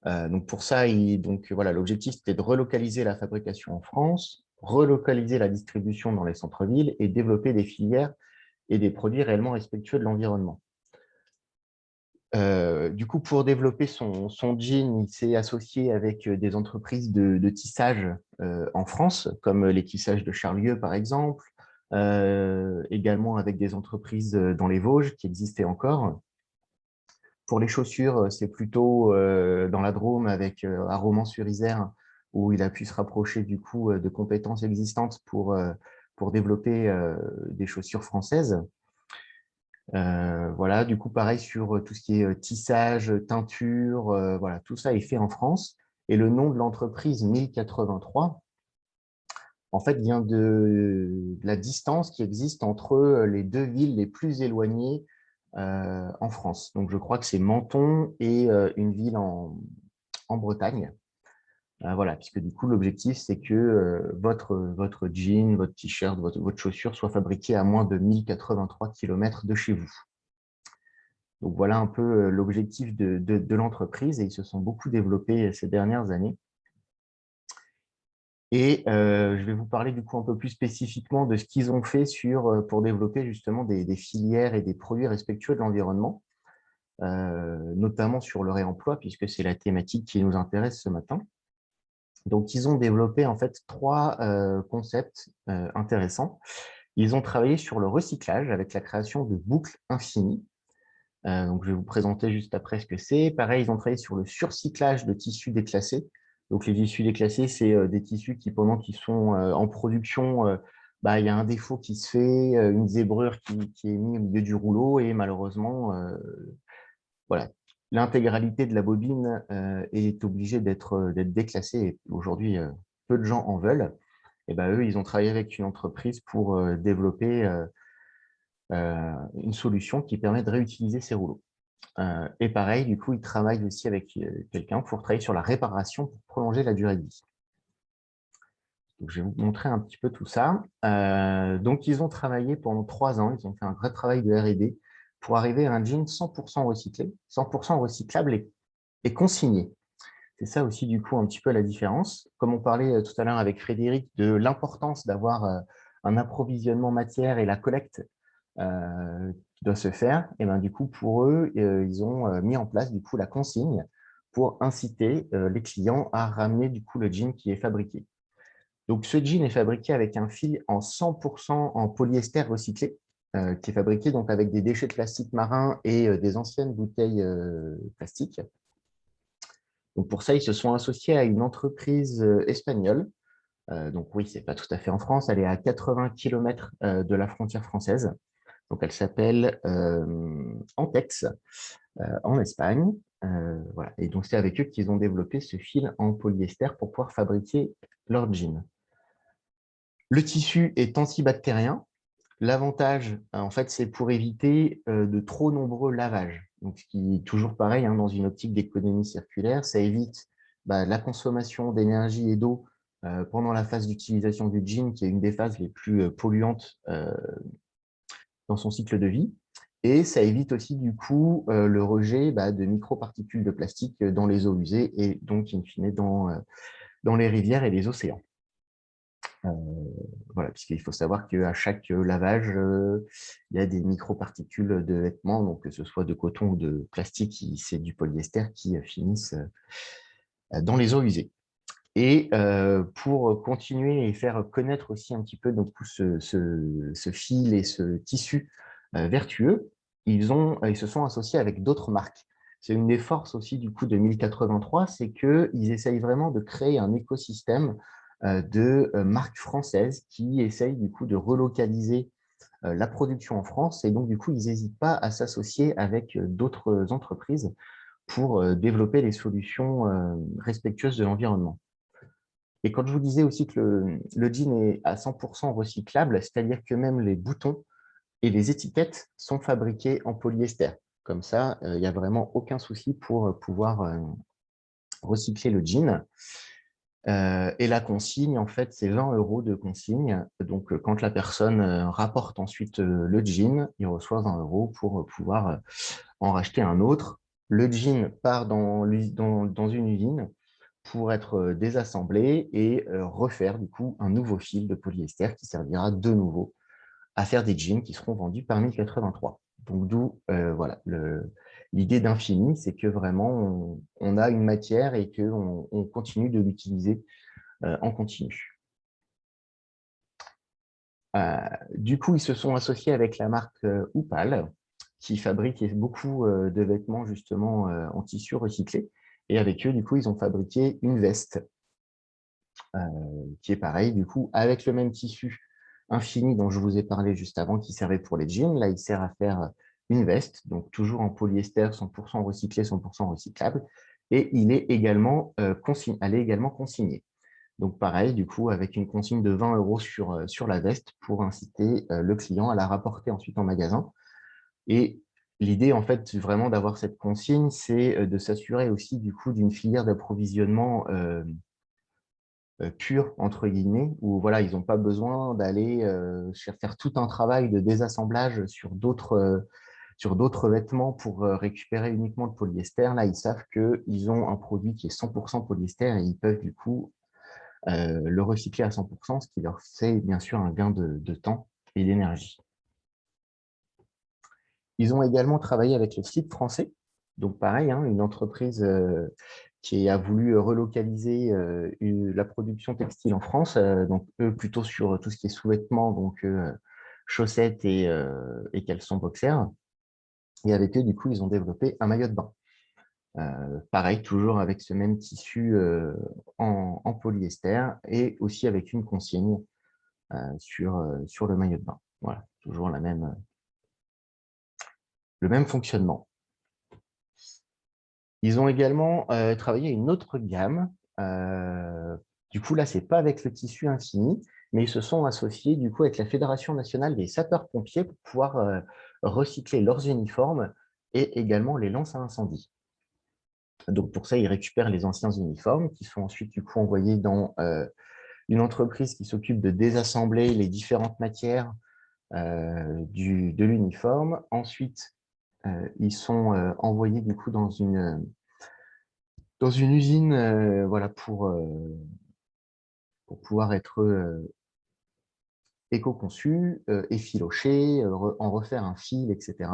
Donc pour ça, voilà, l'objectif c'était de relocaliser la fabrication en France, relocaliser la distribution dans les centres-villes et développer des filières et des produits réellement respectueux de l'environnement. Du coup, pour développer son jean, il s'est associé avec des entreprises de tissage en France, comme les tissages de Charlieu, par exemple, également avec des entreprises dans les Vosges qui existaient encore. Pour les chaussures, c'est plutôt dans la Drôme avec à Romans-sur-Isère, où il a pu se rapprocher du coup de compétences existantes pour développer des chaussures françaises. Voilà, du coup, pareil sur tout ce qui est tissage, teinture, voilà, tout ça est fait en France. Et le nom de l'entreprise 1083, en fait, vient de la distance qui existe entre les deux villes les plus éloignées en France. Donc, je crois que c'est Menton et une ville en Bretagne. Voilà, puisque du coup, l'objectif, c'est que votre jean, votre t-shirt, votre chaussure soit fabriquée à moins de 1083 km de chez vous. Donc, voilà un peu l'objectif de l'entreprise et ils se sont beaucoup développés ces dernières années. Et je vais vous parler du coup un peu plus spécifiquement de ce qu'ils ont fait pour développer justement des filières et des produits respectueux de l'environnement, notamment sur le réemploi, puisque c'est la thématique qui nous intéresse ce matin. Donc, ils ont développé en fait trois concepts intéressants. Ils ont travaillé sur le recyclage avec la création de boucles infinies. Donc, je vais vous présenter juste après ce que c'est. Pareil, ils ont travaillé sur le surcyclage de tissus déclassés. Donc, les tissus déclassés, c'est des tissus qui, pendant qu'ils sont en production, il y a un défaut qui se fait, une zébrure qui est mise au milieu du rouleau et malheureusement, voilà, l'intégralité de la bobine est obligée d'être déclassée. Et aujourd'hui, peu de gens en veulent. Et eux, ils ont travaillé avec une entreprise pour développer une solution qui permet de réutiliser ces rouleaux. Et pareil, du coup, ils travaillent aussi avec quelqu'un pour travailler sur la réparation pour prolonger la durée de vie. Donc, je vais vous montrer un petit peu tout ça. Donc, ils ont travaillé pendant 3 ans. Ils ont fait un vrai travail de R&D pour arriver à un jean 100% recyclé, 100% recyclable et consigné. C'est ça aussi, du coup, un petit peu la différence. Comme on parlait tout à l'heure avec Frédéric de l'importance d'avoir un approvisionnement matière et la collecte qui doit se faire, et ben, du coup, pour eux, ils ont mis en place du coup, la consigne pour inciter les clients à ramener du coup, le jean qui est fabriqué. Donc, ce jean est fabriqué avec un fil en 100% en polyester recyclé, qui est fabriqué donc, avec des déchets de plastique marin et des anciennes bouteilles plastiques. Donc, pour ça, ils se sont associés à une entreprise espagnole. Donc oui, ce n'est pas tout à fait en France, elle est à 80 km de la frontière française. Donc, elle s'appelle Antex en Espagne. Voilà. Et donc, c'est avec eux qu'ils ont développé ce fil en polyester pour pouvoir fabriquer leur jean. Le tissu est antibactérien. L'avantage, en fait, c'est pour éviter de trop nombreux lavages. Donc, ce qui est toujours pareil, hein, dans une optique d'économie circulaire, ça évite la consommation d'énergie et d'eau pendant la phase d'utilisation du jean, qui est une des phases les plus polluantes dans son cycle de vie. Et ça évite aussi du coup le rejet de microparticules de plastique dans les eaux usées et donc in fine dans les rivières et les océans. Voilà, puisqu'il faut savoir qu'à chaque lavage, il y a des microparticules de vêtements, donc que ce soit de coton ou de plastique, c'est du polyester qui finissent dans les eaux usées. Et pour continuer et faire connaître aussi un petit peu donc, ce fil et ce tissu vertueux, ils se sont associés avec d'autres marques. C'est une des forces aussi du coup de 1083, c'est qu'ils essayent vraiment de créer un écosystème de marques françaises qui essayent du coup de relocaliser la production en France. Et donc, du coup, ils n'hésitent pas à s'associer avec d'autres entreprises pour développer les solutions respectueuses de l'environnement. Et quand je vous disais aussi que le jean est à 100% recyclable, c'est-à-dire que même les boutons et les étiquettes sont fabriqués en polyester. Comme ça, il n'y a vraiment aucun souci pour pouvoir recycler le jean. Et la consigne, en fait, c'est 20 € de consigne. Donc, quand la personne rapporte ensuite le jean, il reçoit 20 € pour pouvoir en racheter un autre. Le jean part dans une usine pour être désassemblé et refaire du coup un nouveau fil de polyester qui servira de nouveau à faire des jeans qui seront vendus par 1083. Donc d'où voilà, l'idée d'infini, c'est que vraiment on a une matière et qu'on continue de l'utiliser en continu. Du coup, ils se sont associés avec la marque Oupal, qui fabrique beaucoup de vêtements justement en tissu recyclé. Et avec eux, du coup, ils ont fabriqué une veste qui est pareil, du coup, avec le même tissu infini dont je vous ai parlé juste avant, qui servait pour les jeans. Là, il sert à faire une veste, donc toujours en polyester, 100% recyclé, 100% recyclable. Et elle est également consignée. Donc, pareil, du coup, avec une consigne de 20 € sur la veste pour inciter le client à la rapporter ensuite en magasin. Et l'idée, en fait, vraiment d'avoir cette consigne, c'est de s'assurer aussi, du coup, d'une filière d'approvisionnement pure, entre guillemets, où voilà, ils n'ont pas besoin d'aller faire tout un travail de désassemblage sur d'autres vêtements pour récupérer uniquement le polyester. Là, ils savent qu'ils ont un produit qui est 100% polyester et ils peuvent du coup le recycler à 100%, ce qui leur fait bien sûr un gain de temps et d'énergie. Ils ont également travaillé avec le site français. Donc pareil, hein, une entreprise qui a voulu relocaliser la production textile en France, donc eux plutôt sur tout ce qui est sous-vêtements, donc chaussettes et caleçons boxers. Et avec eux, du coup, ils ont développé un maillot de bain. Pareil, toujours avec ce même tissu en polyester et aussi avec une consigne sur le maillot de bain. Voilà, toujours le même fonctionnement. Ils ont également travaillé une autre gamme. Du coup, là, ce n'est pas avec le tissu infini, mais ils se sont associés du coup avec la Fédération nationale des sapeurs-pompiers pour pouvoir recycler leurs uniformes et également les lances à incendie. Donc, pour ça, ils récupèrent les anciens uniformes qui sont ensuite du coup envoyés dans une entreprise qui s'occupe de désassembler les différentes matières de l'uniforme. Ensuite, ils sont envoyés du coup dans une usine voilà, pour pouvoir être éco-conçus, effilochés, en refaire un fil, etc.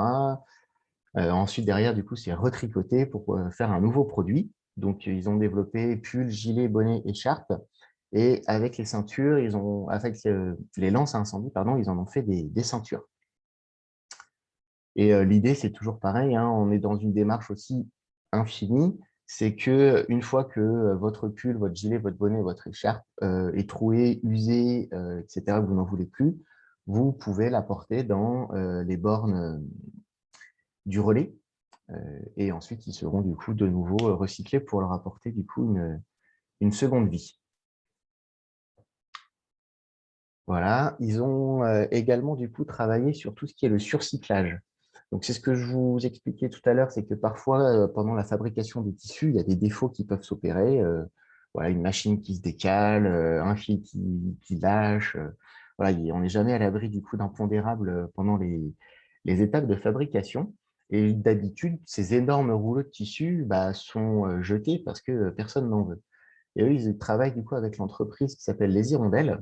Ensuite, derrière, du coup, c'est retricoté pour faire un nouveau produit. Donc, ils ont développé pull, gilet, bonnet, écharpe. Et avec les ceintures, avec les lances à incendie, pardon, ils en ont fait des ceintures. Et l'idée, c'est toujours pareil, hein, on est dans une démarche aussi infinie, c'est qu'une fois que votre pull, votre gilet, votre bonnet, votre écharpe est troué, usé, etc., vous n'en voulez plus, vous pouvez l'apporter dans les bornes du relais et ensuite ils seront du coup de nouveau recyclés pour leur apporter du coup une seconde vie. Voilà, ils ont également du coup travaillé sur tout ce qui est le surcyclage. Donc c'est ce que je vous expliquais tout à l'heure, c'est que parfois pendant la fabrication des tissus, il y a des défauts qui peuvent s'opérer. voilà, une machine qui se décale, un fil qui lâche. Voilà, on n'est jamais à l'abri du coup d'impondérables pendant les étapes de fabrication. Et d'habitude, ces énormes rouleaux de tissu sont jetés parce que personne n'en veut. Et eux, ils travaillent du coup avec l'entreprise qui s'appelle Les Hirondelles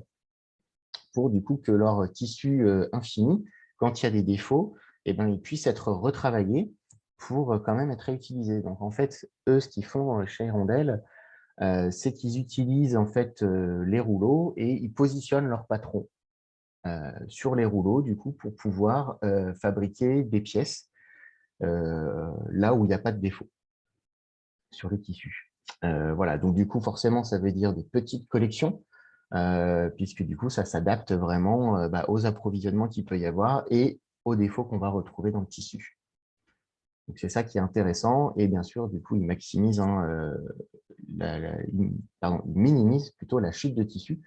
pour du coup que leur tissu infini, quand il y a des défauts, eh ben, ils puissent être retravaillés pour quand même être réutilisés. Donc en fait, eux, ce qu'ils font chez Hirondelle, c'est qu'ils utilisent en fait les rouleaux et ils positionnent leur patron sur les rouleaux du coup pour pouvoir fabriquer des pièces là où il n'y a pas de défaut sur le tissu. Voilà, donc du coup forcément ça veut dire des petites collections puisque du coup ça s'adapte vraiment aux approvisionnements qu'il peut y avoir et aux défauts qu'on va retrouver dans le tissu. Donc c'est ça qui est intéressant et bien sûr du coup il maximise il minimise plutôt la chute de tissu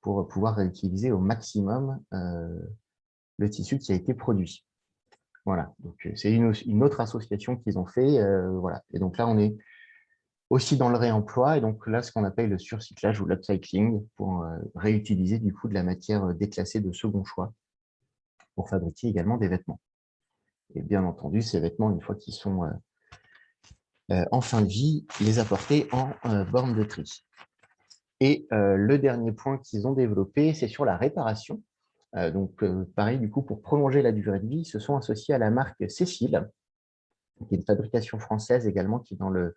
pour pouvoir réutiliser au maximum le tissu qui a été produit. Voilà, donc c'est une autre association qu'ils ont fait. Voilà. Et donc là, on est aussi dans le réemploi, et donc là, ce qu'on appelle le surcyclage ou l'upcycling pour réutiliser du coup de la matière déclassée de second choix pour fabriquer également des vêtements. Et bien entendu, ces vêtements, une fois qu'ils sont en fin de vie, les apporter en borne de tri. Et le dernier point qu'ils ont développé, c'est sur la réparation. Donc, pareil, du coup, pour prolonger la durée de vie, ils se sont associés à la marque Cécile, qui est une fabrication française également, qui est dans le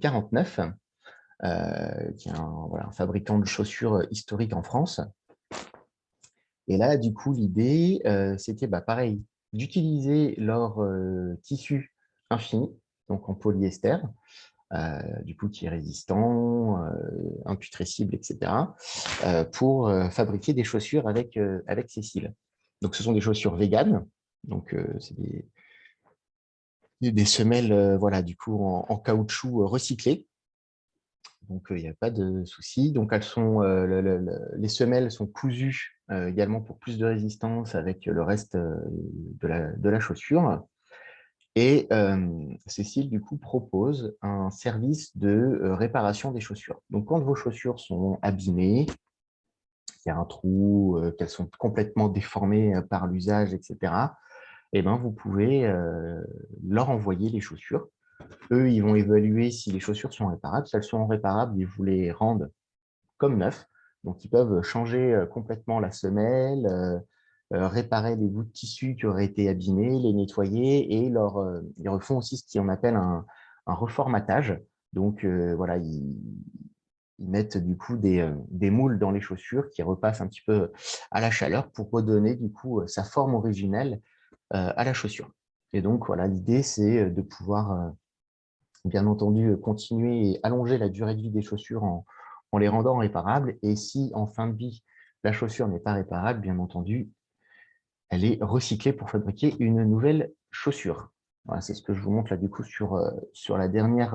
49, qui est un fabricant de chaussures historique en France. Et là, du coup, l'idée, c'était pareil, d'utiliser leur tissu infini, donc en polyester, du coup, qui est résistant, imputrescible, etc., pour fabriquer des chaussures avec Cécile. Donc, ce sont des chaussures véganes, donc c'est des semelles, voilà, du coup, en caoutchouc recyclé. Donc, il n'y a pas de souci. Donc, elles sont, les semelles sont cousues également pour plus de résistance avec le reste de la chaussure. Et Cécile, du coup, propose un service de réparation des chaussures. Donc, quand vos chaussures sont abîmées, qu'il y a un trou, qu'elles sont complètement déformées par l'usage, etc., eh ben, vous pouvez leur envoyer les chaussures. Eux, ils vont évaluer si les chaussures sont réparables. Si elles sont réparables, ils vous les rendent comme neufs. Donc, ils peuvent changer complètement la semelle, réparer les bouts de tissu qui auraient été abîmés, les nettoyer et ils refont aussi ce qu'on appelle un reformatage. Donc, voilà, ils mettent du coup des moules dans les chaussures qui repassent un petit peu à la chaleur pour redonner du coup sa forme originelle à la chaussure. Et donc, voilà, l'idée, c'est de pouvoir, bien entendu, continuer et allonger la durée de vie des chaussures en les rendant réparables. Et si, en fin de vie, la chaussure n'est pas réparable, bien entendu, elle est recyclée pour fabriquer une nouvelle chaussure. Voilà, c'est ce que je vous montre là, du coup, sur la dernière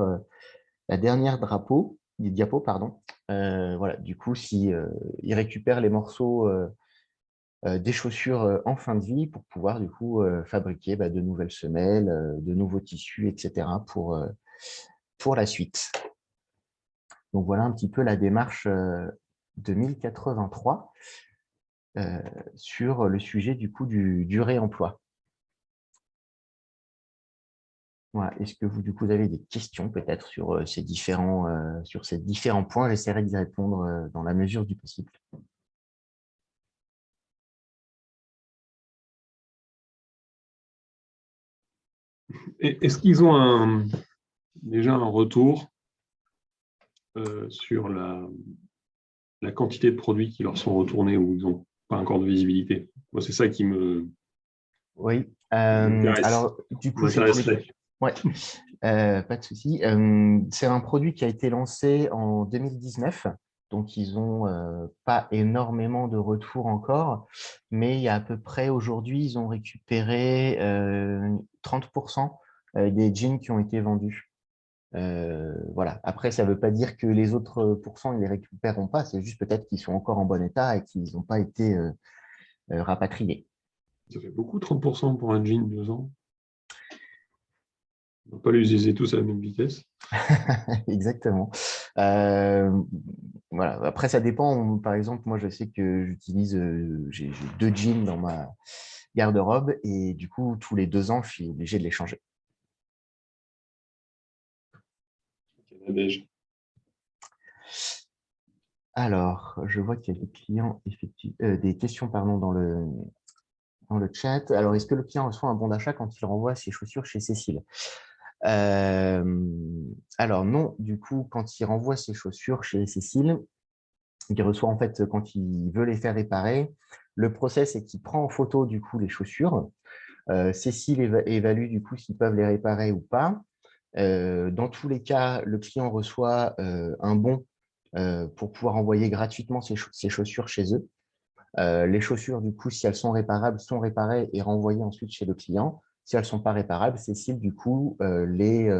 diapo, pardon. Voilà, du coup, si ils récupèrent les morceaux des chaussures en fin de vie pour pouvoir du coup fabriquer de nouvelles semelles, de nouveaux tissus, etc. pour la suite. Donc voilà un petit peu la démarche 2083 sur le sujet du coup du réemploi. Voilà. Est-ce que vous, du coup, vous avez des questions peut-être sur ces différents points? J'essaierai d'y répondre dans la mesure du possible. Est-ce qu'ils ont déjà un retour sur la quantité de produits qui leur sont retournés ou ils n'ont pas encore de visibilité? Moi, c'est ça qui me... Oui. m'intéresse. Alors, du coup, ouais, pas de souci. C'est un produit qui a été lancé en 2019. Donc, ils n'ont pas énormément de retours encore, mais il y a à peu près aujourd'hui, ils ont récupéré 30% des jeans qui ont été vendus. Voilà. Après, ça ne veut pas dire que les autres pourcents, ils ne les récupéreront pas. C'est juste peut-être qu'ils sont encore en bon état et qu'ils n'ont pas été rapatriés. Ça fait beaucoup, 30% pour un jean 2 ans. On ne va pas les utiliser tous à la même vitesse. Exactement. Voilà. Après, ça dépend. Par exemple, moi, je sais que j'utilise, j'ai 2 jeans dans ma garde-robe et du coup, tous les 2 ans, je suis obligé de les changer. Alors, je vois qu'il y a des clients, des questions pardon, dans le chat. Alors, est-ce que le client reçoit un bon d'achat quand il renvoie ses chaussures chez Cécile? Alors non, du coup, quand il renvoie ses chaussures chez Cécile, il reçoit en fait quand il veut les faire réparer. Le process est qu'il prend en photo du coup les chaussures. Cécile évalue du coup s'ils peuvent les réparer ou pas. Dans tous les cas, le client reçoit un bon pour pouvoir envoyer gratuitement ses chaussures chez eux. Les chaussures, du coup, si elles sont réparables, sont réparées et renvoyées ensuite chez le client. Si elles ne sont pas réparables, Cécile, du coup, les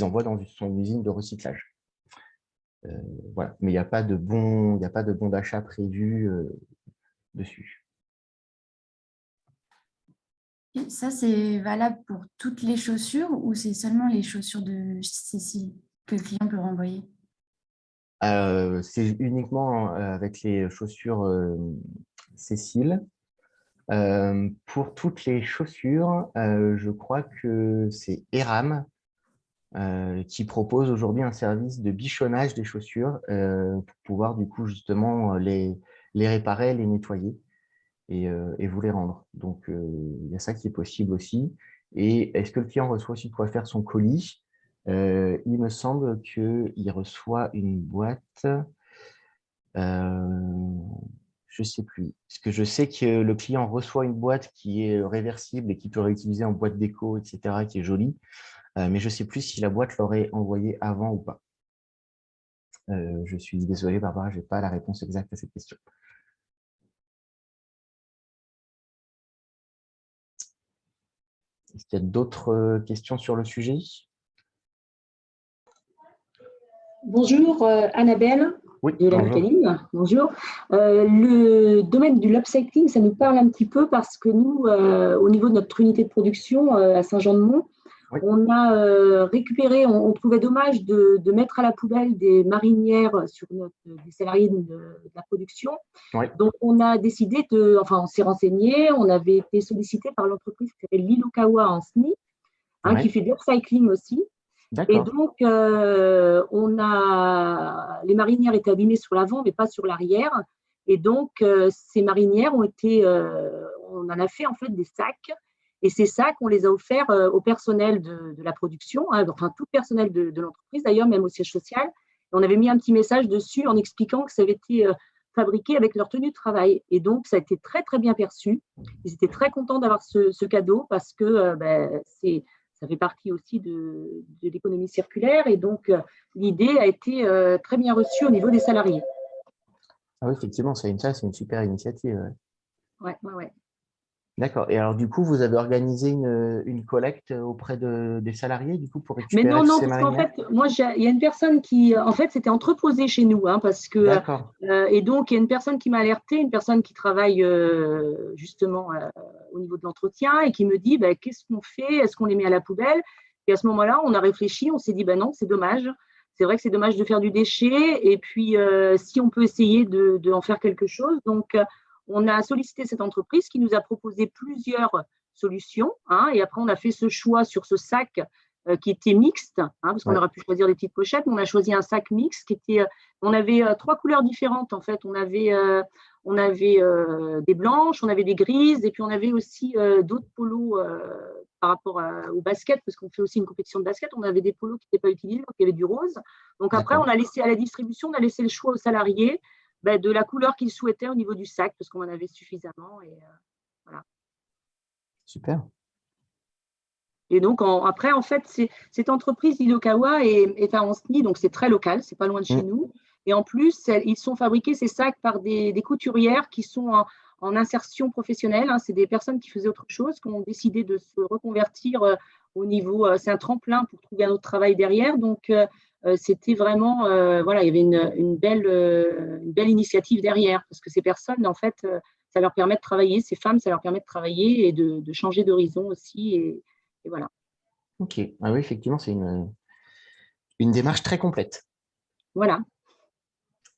envoie dans son usine de recyclage. Voilà. Mais il n'y a pas de bon d'achat prévu dessus. Et ça, c'est valable pour toutes les chaussures ou c'est seulement les chaussures de Cécile que le client peut renvoyer? C'est uniquement avec les chaussures Cécile. Pour toutes les chaussures, je crois que c'est Eram qui propose aujourd'hui un service de bichonnage des chaussures pour pouvoir du coup justement les réparer, les nettoyer et vous les rendre. Donc, il y a ça qui est possible aussi. Et est-ce que le client reçoit aussi de quoi faire son colis? Il me semble qu'il reçoit une boîte. Je ne sais plus. Parce que je sais que le client reçoit une boîte qui est réversible et qui peut réutiliser en boîte déco, etc., qui est jolie. Mais je ne sais plus si la boîte l'aurait envoyée avant ou pas. Je suis désolé, Barbara, je n'ai pas la réponse exacte à cette question. Est-ce qu'il y a d'autres questions sur le sujet? Bonjour Annabelle, Oui, de la bonjour. Mécaline. Bonjour. Le domaine du l'upcycling, ça nous parle un petit peu parce que nous, au niveau de notre unité de production à Saint-Jean-de-Mont, Oui. on a récupéré, on trouvait dommage de mettre à la poubelle des marinières sur des salariés de la production. Oui. Donc, on a décidé on s'est renseigné, on avait été sollicité par l'entreprise qui s'appelle Lilokawa en SNI, Oui. qui fait de l'upcycling aussi. Et D'accord. donc, les marinières étaient abîmées sur l'avant, mais pas sur l'arrière. Et donc, ces marinières on en a fait en fait des sacs. Et ces sacs, on les a offerts au personnel de la production, enfin tout le personnel de l'entreprise d'ailleurs, même au siège social. Et on avait mis un petit message dessus en expliquant que ça avait été fabriqué avec leur tenue de travail. Et donc, ça a été très, très bien perçu. Ils étaient très contents d'avoir ce cadeau parce que ça fait partie aussi de l'économie circulaire et donc l'idée a été très bien reçue au niveau des salariés. Ah oui, effectivement, c'est une super initiative. Ouais. D'accord. Et alors, du coup, vous avez organisé une collecte auprès des salariés, du coup, pour Mais récupérer non, ces parce qu'en marinières? fait, moi, il y a une personne qui, en fait, c'était entreposé chez nous, parce que, D'accord. et donc, il y a une personne qui m'a alerté, une personne qui travaille justement au niveau de l'entretien et qui me dit, qu'est-ce qu'on fait? Est-ce qu'on les met à la poubelle? Et à ce moment-là, on a réfléchi, on s'est dit, non, c'est dommage. C'est vrai que c'est dommage de faire du déchet. Et puis, si on peut essayer de en faire quelque chose. Donc, on a sollicité cette entreprise qui nous a proposé plusieurs solutions. Et après, on a fait ce choix sur ce sac qui était mixte, parce qu'on aurait pu choisir des petites pochettes, mais on a choisi un sac mixte qui était. On avait 3 couleurs différentes en fait. On avait des blanches, on avait des grises, et puis on avait aussi d'autres polos par rapport au basket, parce qu'on fait aussi une compétition de basket. On avait des polos qui n'étaient pas utilisés, donc il y avait du rose. Donc après, on a laissé à la distribution, on a laissé le choix aux salariés de la couleur qu'ils souhaitaient au niveau du sac, parce qu'on en avait suffisamment. Et voilà. Super. Et donc, après, en fait, cette entreprise Lilokawa est à Ancenis, donc c'est très local, c'est pas loin de chez nous. Et en plus, ils sont fabriqués, ces sacs, par des couturières qui sont en insertion professionnelle. C'est des personnes qui faisaient autre chose, qui ont décidé de se reconvertir au niveau. C'est un tremplin pour trouver un autre travail derrière. Donc, c'était vraiment. Voilà, il y avait une belle initiative derrière, parce que ces personnes, en fait, ça leur permet de travailler, ces femmes, ça leur permet de travailler et de changer d'horizon aussi. Et voilà. Ok. Ah oui, effectivement, c'est une démarche très complète. Voilà.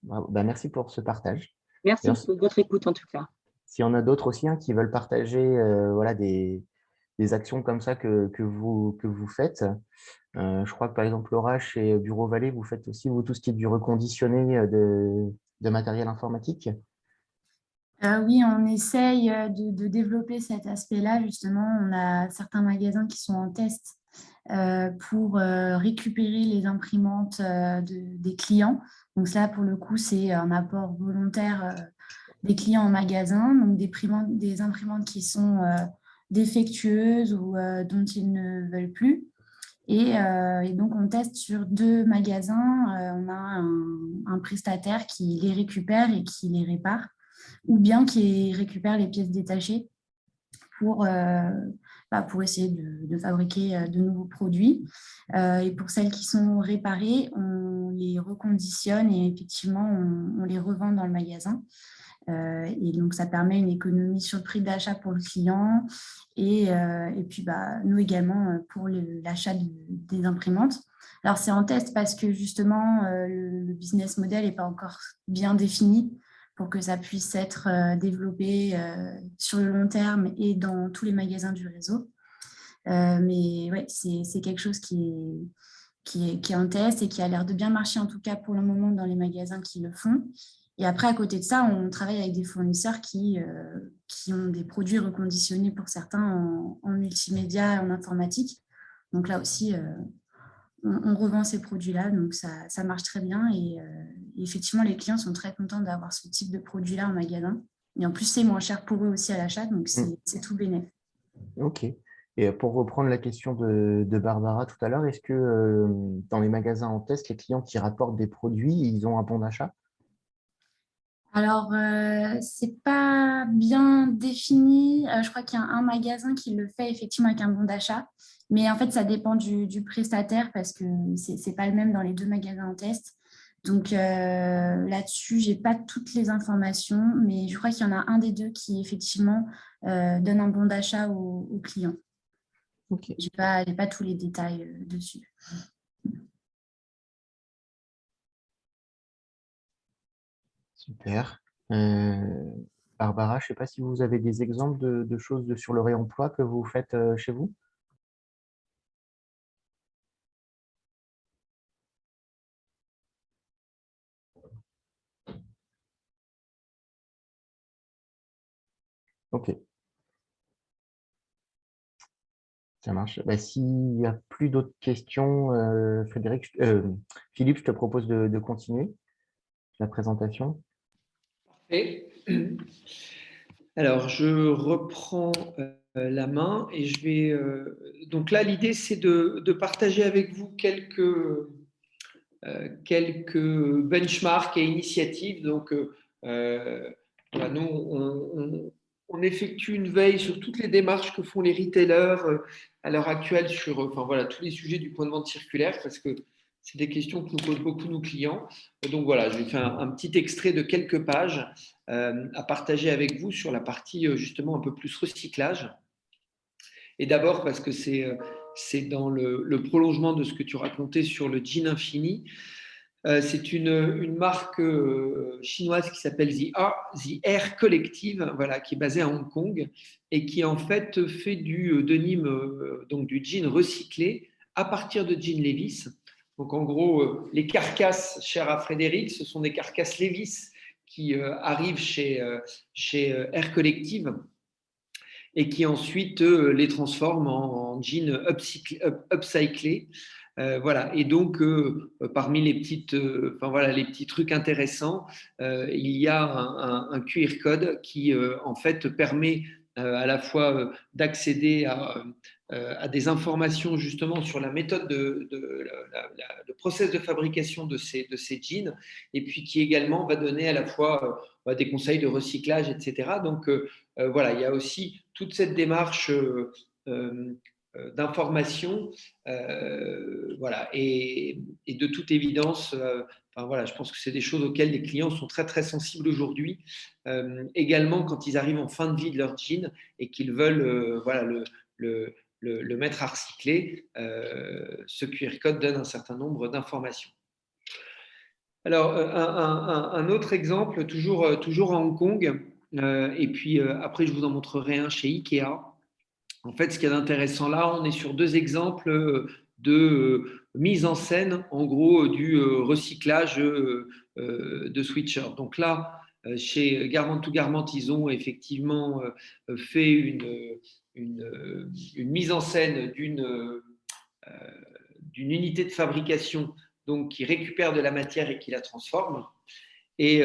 Bravo. Ben, merci pour ce partage. Merci D'ailleurs, de votre écoute en tout cas. s'il y en a d'autres aussi qui veulent partager voilà, des actions comme ça que vous faites, je crois que par exemple, Laura, chez Bureau Vallée, vous faites aussi vous, tout ce qui est du reconditionné de matériel informatique. Oui, on essaye de développer cet aspect-là. Justement, on a certains magasins qui sont en test pour récupérer les imprimantes des clients. Donc ça, pour le coup, c'est un apport volontaire des clients en magasin, donc des imprimantes qui sont défectueuses ou dont ils ne veulent plus. Et donc, on teste sur 2 magasins. On a un prestataire qui les récupère et qui les répare, ou bien qui récupère les pièces détachées pour essayer de fabriquer de nouveaux produits. Et pour celles qui sont réparées, on les reconditionne et effectivement, on les revend dans le magasin. Et donc, ça permet une économie sur le prix d'achat pour le client et puis nous également pour l'achat des imprimantes. Alors, c'est en test parce que justement, le business model n'est pas encore bien défini pour que ça puisse être développé sur le long terme et dans tous les magasins du réseau. Mais ouais, c'est quelque chose qui est en test et qui a l'air de bien marcher, en tout cas pour le moment, dans les magasins qui le font. Et après, à côté de ça, on travaille avec des fournisseurs qui ont des produits reconditionnés pour certains en multimédia et en informatique. Donc là aussi, on revend ces produits-là, donc ça marche très bien. Et effectivement, les clients sont très contents d'avoir ce type de produit-là en magasin. Et en plus, c'est moins cher pour eux aussi à l'achat, donc c'est tout bénéf. Ok. Et pour reprendre la question de Barbara tout à l'heure, est-ce que dans les magasins en test, les clients qui rapportent des produits, ils ont un bon d'achat? Alors, c'est pas bien défini. Je crois qu'il y a un magasin qui le fait effectivement avec un bon d'achat. Mais en fait, ça dépend du prestataire parce que c'est pas le même dans les 2 magasins en test. Donc là-dessus, j'ai pas toutes les informations, mais je crois qu'il y en a un des 2 qui effectivement donne un bon d'achat aux clients. Ok. J'ai pas tous les détails dessus. Super. Barbara, je ne sais pas si vous avez des exemples de choses sur le réemploi que vous faites chez vous? Ok, ça marche. Bah, s'il n'y a plus d'autres questions, Philippe, je te propose de continuer la présentation. Et alors, je reprends la main et je vais. Donc là, l'idée, c'est de partager avec vous quelques benchmarks et initiatives. Donc, voilà, nous, on effectue une veille sur toutes les démarches que font les retailers à l'heure actuelle sur enfin, voilà, tous les sujets du point de vente circulaire parce que c'est des questions que nous posent beaucoup nos clients. Donc voilà, je vais faire un petit extrait de quelques pages à partager avec vous sur la partie justement un peu plus recyclage. Et d'abord parce que c'est dans le prolongement de ce que tu racontais sur le jean infini. C'est une marque chinoise qui s'appelle The Air Collective, voilà, qui est basée à Hong Kong et qui en fait fait du denim, donc du jean recyclé à partir de jean Levi's. Donc en gros, les carcasses, chères à Frédéric, ce sont des carcasses Levi's qui arrivent chez Air Collective et qui ensuite les transforment en jeans upcyclés. Voilà. Et donc, parmi les les petits trucs intéressants, il y a un QR code qui, en fait, permet à la fois d'accéder à des informations justement sur la méthode le process de fabrication de ces jeans, et puis qui également va donner à la fois des conseils de recyclage, etc. Donc, voilà, il y a aussi toute cette démarche d'information, voilà, et de toute évidence, voilà, je pense que c'est des choses auxquelles les clients sont très très sensibles aujourd'hui, également quand ils arrivent en fin de vie de leur jean et qu'ils veulent voilà, le mettre à recycler, ce QR code donne un certain nombre d'informations. Alors, un autre exemple, toujours à Hong Kong, et puis après, je vous en montrerai un chez Ikea. En fait, ce qui est intéressant là, on est sur deux exemples de mise en scène, en gros, du recyclage de sweatshirts. Donc là, chez Garment to Garment, ils ont effectivement fait une mise en scène d'une unité de fabrication donc, qui récupère de la matière et qui la transforme. Et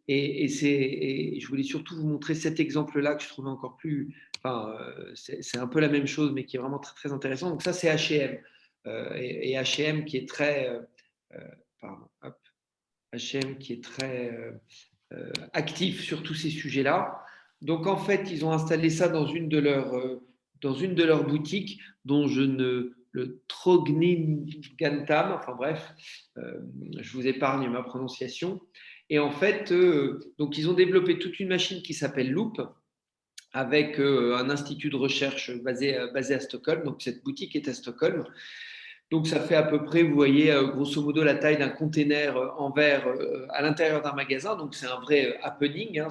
je voulais surtout vous montrer cet exemple-là que je trouvais encore plus. Enfin, c'est un peu la même chose, mais qui est vraiment très, très intéressant. Donc, ça, c'est H&M. Et H&M qui est très. Pardon, hop, H&M qui est très actif sur tous ces sujets-là. Donc, en fait, ils ont installé ça dans une de leurs boutiques, dont je ne. Le Trognigantam, enfin bref, je vous épargne ma prononciation. Et en fait, donc ils ont développé toute une machine qui s'appelle Loop, avec un institut de recherche basé à Stockholm. Donc cette boutique est à Stockholm. Donc ça fait à peu près, vous voyez, grosso modo la taille d'un container en verre à l'intérieur d'un magasin. Donc c'est un vrai happening. Hein.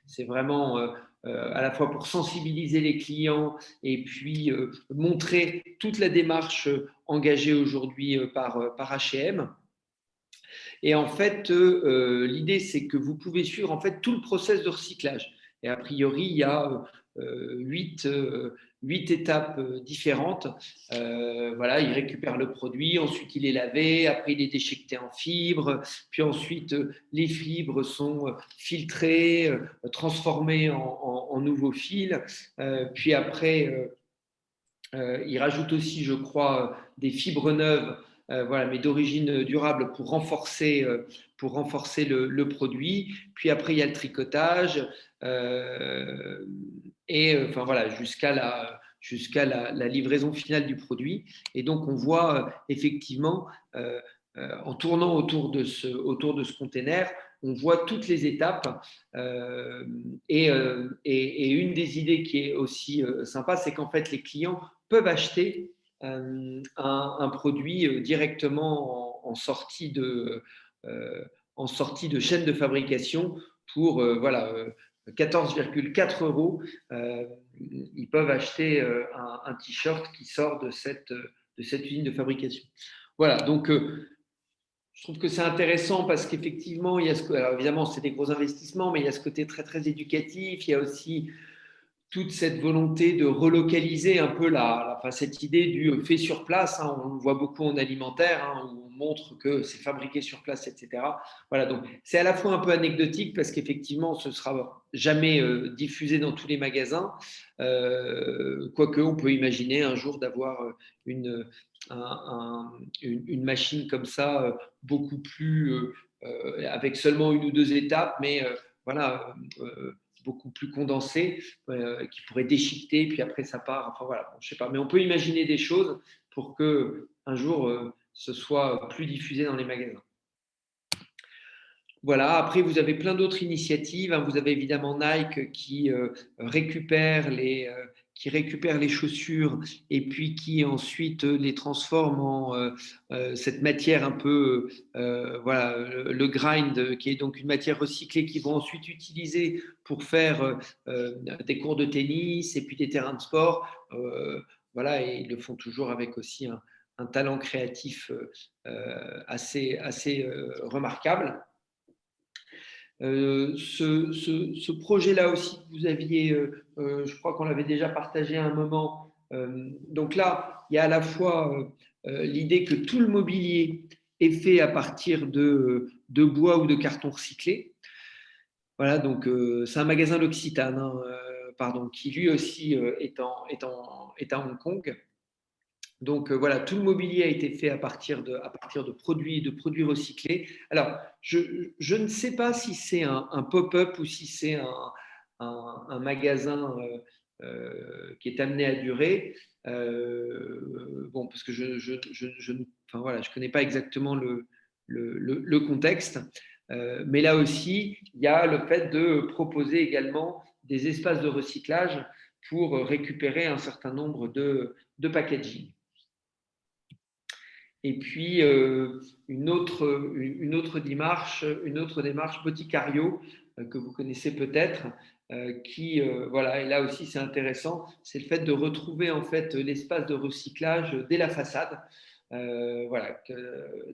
C'est vraiment à la fois pour sensibiliser les clients et puis montrer toute la démarche engagée aujourd'hui par H&M. Et en fait, l'idée, c'est que vous pouvez suivre en fait tout le process de recyclage. Et a priori, il y a 8 étapes différentes. Voilà, il récupère le produit, ensuite il est lavé, après il est déchiqueté en fibres, puis ensuite les fibres sont filtrées, transformées en nouveaux fils, puis après il rajoute aussi, je crois, des fibres neuves, voilà, mais d'origine durable pour renforcer le produit. Puis après, il y a le tricotage et enfin voilà, jusqu'à la livraison finale du produit. Et donc, on voit effectivement, en tournant autour de ce container, on voit toutes les étapes. Et une des idées qui est aussi sympa, c'est qu'en fait, les clients peuvent acheter un produit directement en sortie de chaîne de fabrication pour voilà, 14,4 €. Ils peuvent acheter un t-shirt qui sort de cette usine de fabrication. Voilà, donc je trouve que c'est intéressant parce qu'effectivement, il y a alors évidemment, c'est des gros investissements, mais il y a ce côté très, très éducatif. Il y a aussi toute cette volonté de relocaliser un peu cette idée du fait sur place. Hein, on le voit beaucoup en alimentaire, hein, où on montre que c'est fabriqué sur place, etc. Voilà, donc c'est à la fois un peu anecdotique parce qu'effectivement, ce ne sera jamais diffusé dans tous les magasins. Quoique, on peut imaginer un jour d'avoir une machine comme ça, beaucoup plus, avec seulement une ou deux étapes, mais voilà. Beaucoup plus condensé, qui pourrait déchiqueter, puis après ça part. Enfin voilà, bon, je sais pas, mais on peut imaginer des choses pour que un jour ce soit plus diffusé dans les magasins. Voilà, après vous avez plein d'autres initiatives. Hein. Vous avez évidemment Nike qui récupère les chaussures et puis qui ensuite les transforme en cette matière un peu, voilà, le grind, qui est donc une matière recyclée qu'ils vont ensuite utiliser pour faire des cours de tennis et puis des terrains de sport. Voilà, et ils le font toujours avec aussi un talent créatif assez remarquable. Ce projet-là aussi que vous aviez, je crois qu'on l'avait déjà partagé à un moment. Donc là, il y a à la fois l'idée que tout le mobilier est fait à partir de bois ou de carton recyclé. Voilà, donc c'est un magasin L'Occitane, hein, pardon, qui lui aussi est à Hong Kong. Donc voilà, tout le mobilier a été fait à partir de produits recyclés. Alors, je ne sais pas si c'est un pop-up ou si c'est un magasin qui est amené à durer. Bon, parce que enfin, voilà, je connais pas exactement le contexte. Mais là aussi, il y a le fait de proposer également des espaces de recyclage pour récupérer un certain nombre de packaging. Et puis, une autre démarche Boticario, que vous connaissez peut-être, qui, voilà, et là aussi c'est intéressant, c'est le fait de retrouver en fait l'espace de recyclage dès la façade, voilà,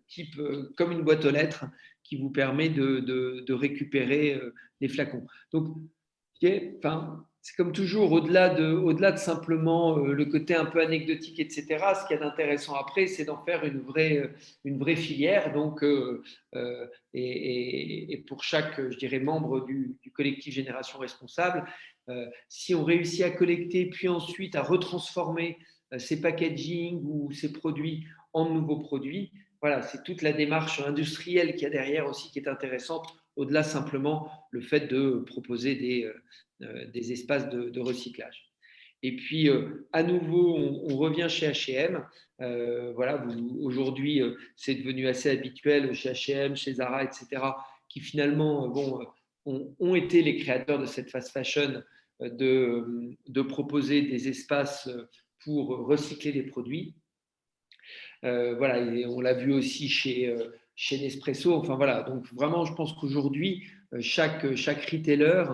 type comme une boîte aux lettres qui vous permet de récupérer les flacons. Donc, enfin, c'est comme toujours, au-delà de simplement le côté un peu anecdotique, etc., ce qu'il y a d'intéressant après, c'est d'en faire une vraie filière. Donc, et pour chaque, je dirais, membre du collectif Génération Responsable, si on réussit à collecter, puis ensuite à retransformer ces packaging ou ces produits en nouveaux produits, voilà, c'est toute la démarche industrielle qu'il y a derrière aussi qui est intéressante, au-delà simplement le fait de proposer des espaces de recyclage. Et puis, à nouveau, on revient chez H&M. Voilà, aujourd'hui, c'est devenu assez habituel chez H&M, chez Zara, etc., qui finalement ont été les créateurs de cette fast fashion, de proposer des espaces pour recycler les produits. Voilà, et on l'a vu aussi chez Nespresso. Enfin voilà, donc vraiment, je pense qu'aujourd'hui, chaque retailer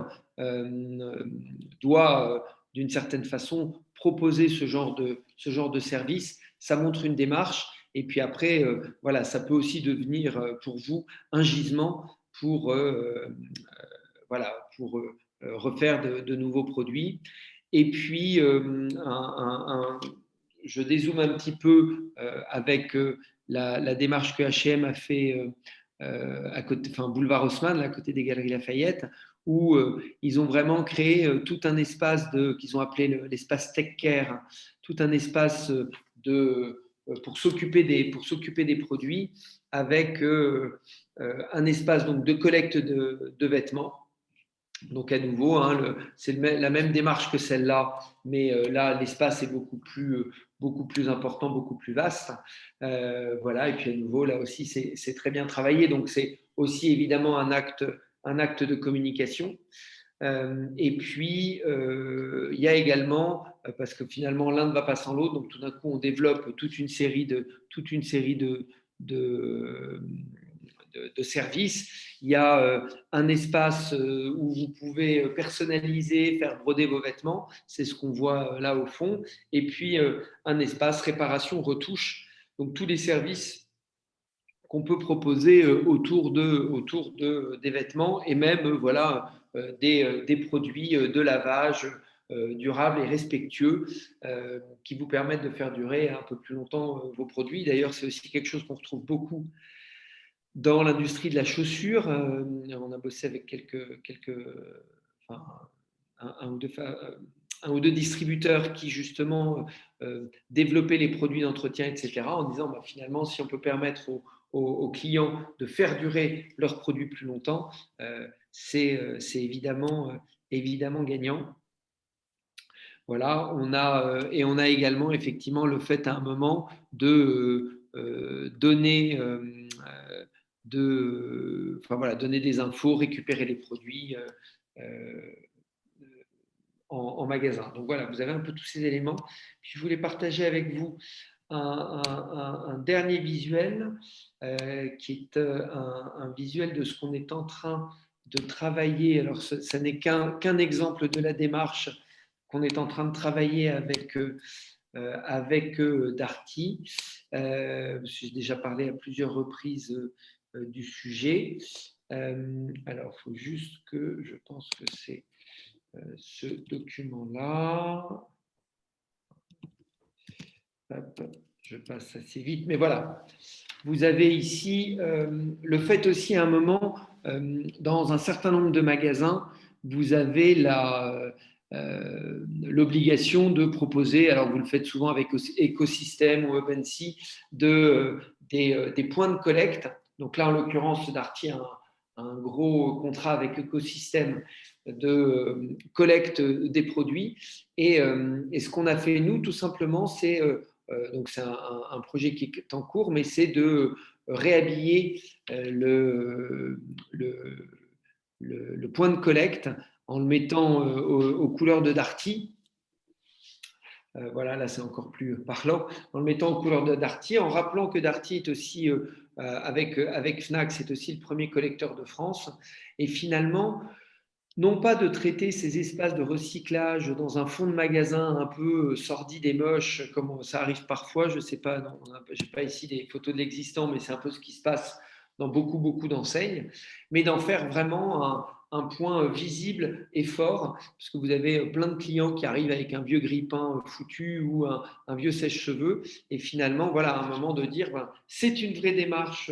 doit, d'une certaine façon, proposer ce genre de service. Ça montre une démarche. Et puis après, voilà, ça peut aussi devenir pour vous un gisement pour, voilà, pour refaire de nouveaux produits. Et puis, je dézoome un petit peu avec la démarche que H&M a fait à côté, enfin, Boulevard Haussmann, à côté des Galeries Lafayette, où ils ont vraiment créé tout un espace qu'ils ont appelé l'espace Tech Care, tout un espace pour s'occuper des produits, avec un espace donc, de collecte de vêtements. Donc à nouveau, hein, c'est la même démarche que celle-là, mais là l'espace est beaucoup plus important, beaucoup plus vaste. Voilà, et puis à nouveau, là aussi c'est très bien travaillé. Donc c'est aussi évidemment un acte de communication. Et puis il y a également, parce que finalement l'un ne va pas sans l'autre, donc tout d'un coup on développe toute une série de services. Il y a un espace où vous pouvez personnaliser, faire broder vos vêtements. C'est ce qu'on voit là au fond. Et puis, un espace réparation, retouche. Donc, tous les services qu'on peut proposer autour des vêtements et même voilà, des produits de lavage durables et respectueux qui vous permettent de faire durer un peu plus longtemps vos produits. D'ailleurs, c'est aussi quelque chose qu'on retrouve beaucoup dans l'industrie de la chaussure. On a bossé avec enfin, un ou deux distributeurs qui justement développaient les produits d'entretien, etc., en disant finalement, si on peut permettre aux clients de faire durer leurs produits plus longtemps, c'est évidemment gagnant. Voilà, on a également effectivement le fait à un moment de donner donner des infos, récupérer les produits en magasin. Donc voilà, vous avez un peu tous ces éléments. Puis je voulais partager avec vous un dernier visuel qui est un visuel de ce qu'on est en train de travailler. Alors, ça n'est qu'un exemple de la démarche qu'on est en train de travailler avec Darty. J'ai déjà parlé à plusieurs reprises du sujet. Alors, il faut juste que je pense que c'est ce document-là. Hop, je passe assez vite, mais voilà. Vous avez ici le fait aussi à un moment, dans un certain nombre de magasins, vous avez l'obligation de proposer, alors vous le faites souvent avec Écosystème ou OpenSea, des points de collecte. Donc là, en l'occurrence, Darty a un gros contrat avec Écosystème de collecte des produits. Et ce qu'on a fait, nous, tout simplement, c'est donc c'est un projet qui est en cours, mais c'est de réhabiller le point de collecte en le mettant aux couleurs de Darty. Voilà, là c'est encore plus parlant, en le mettant aux couleurs de Darty, en rappelant que Darty est aussi, avec Fnac, c'est aussi le premier collecteur de France. Et finalement, non pas de traiter ces espaces de recyclage dans un fond de magasin un peu sordide et moche, comme ça arrive parfois, je ne sais pas, je n'ai pas ici des photos de l'existant, mais c'est un peu ce qui se passe dans beaucoup d'enseignes, mais d'en faire vraiment un point visible et fort, parce que vous avez plein de clients qui arrivent avec un vieux grille-pain foutu ou un vieux sèche-cheveux, et finalement, voilà, à un moment de dire, c'est une vraie démarche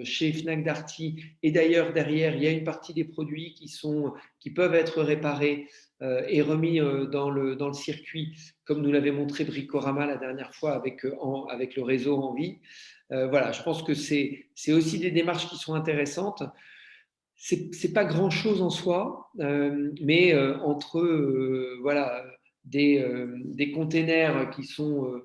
chez Fnac Darty, et d'ailleurs derrière il y a une partie des produits qui peuvent être réparés et remis dans le circuit, comme nous l'avait montré Bricorama la dernière fois avec le réseau Envie. Voilà, je pense que c'est aussi des démarches qui sont intéressantes. C'est pas grand chose en soi, mais entre voilà, des containers qui sont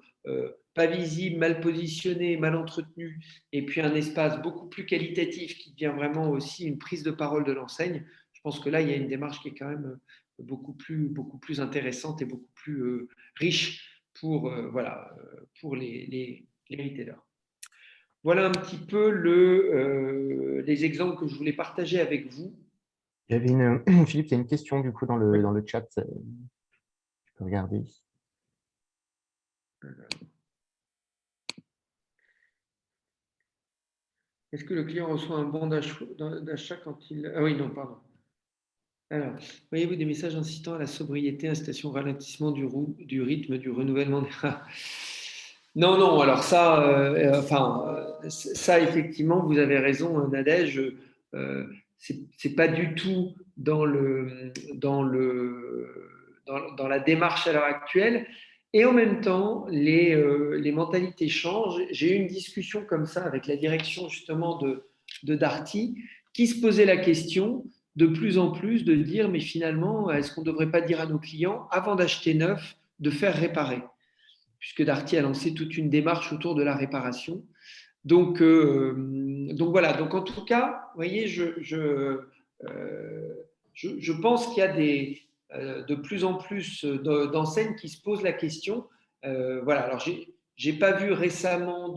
pas visibles, mal positionnés, mal entretenus, et puis un espace beaucoup plus qualitatif qui devient vraiment aussi une prise de parole de l'enseigne, je pense que là, il y a une démarche qui est quand même beaucoup plus intéressante et beaucoup plus riche pour les retailers. Voilà un petit peu les exemples que je voulais partager avec vous. Il y avait Philippe, il y a une question du coup dans le chat. Je peux regarder. Est-ce que le client reçoit un bon d'achat quand il… Ah oui, non, pardon. Alors, voyez-vous des messages incitant à la sobriété, incitation au ralentissement du rythme du renouvellement des… Non, alors ça, ça, effectivement, vous avez raison, Nadège, c'est pas du tout dans la démarche à l'heure actuelle. Et en même temps, les mentalités changent. J'ai eu une discussion comme ça avec la direction justement de Darty, qui se posait la question de plus en plus de dire, mais finalement, est-ce qu'on ne devrait pas dire à nos clients, avant d'acheter neuf, de faire réparer ? Puisque Darty a lancé toute une démarche autour de la réparation. Donc voilà, donc en tout cas, vous voyez, je pense qu'il y a de plus en plus d'enseignes qui se posent la question. Voilà, alors j'ai pas vu récemment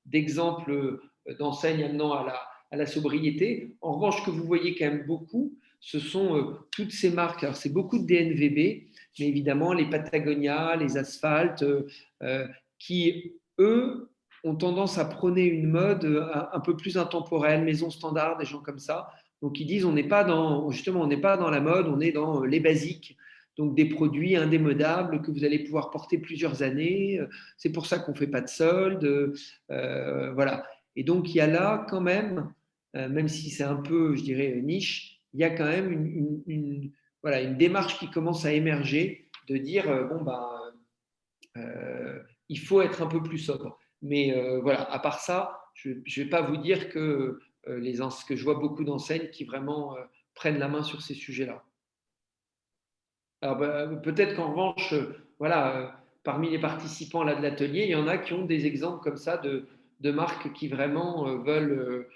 d'exemples d'enseignes amenant à la sobriété. En revanche, ce que vous voyez quand même beaucoup, ce sont toutes ces marques. Alors c'est beaucoup de DNVB, mais évidemment les Patagonia, les Asphalt, qui eux ont tendance à prôner une mode un peu plus intemporelle, maison standard, des gens comme ça. Donc ils disent on n'est pas dans la mode, on est dans les basiques. Donc des produits indémodables que vous allez pouvoir porter plusieurs années. C'est pour ça qu'on ne fait pas de soldes. Voilà. Et donc il y a là quand même si c'est un peu, je dirais, niche, il y a quand même une démarche qui commence à émerger de dire il faut être un peu plus sobre. Mais voilà, à part ça, je ne vais pas vous dire que je vois beaucoup d'enseignes qui vraiment prennent la main sur ces sujets-là. Alors peut-être qu'en revanche, parmi les participants là, de l'atelier, il y en a qui ont des exemples comme ça de marques qui vraiment veulent,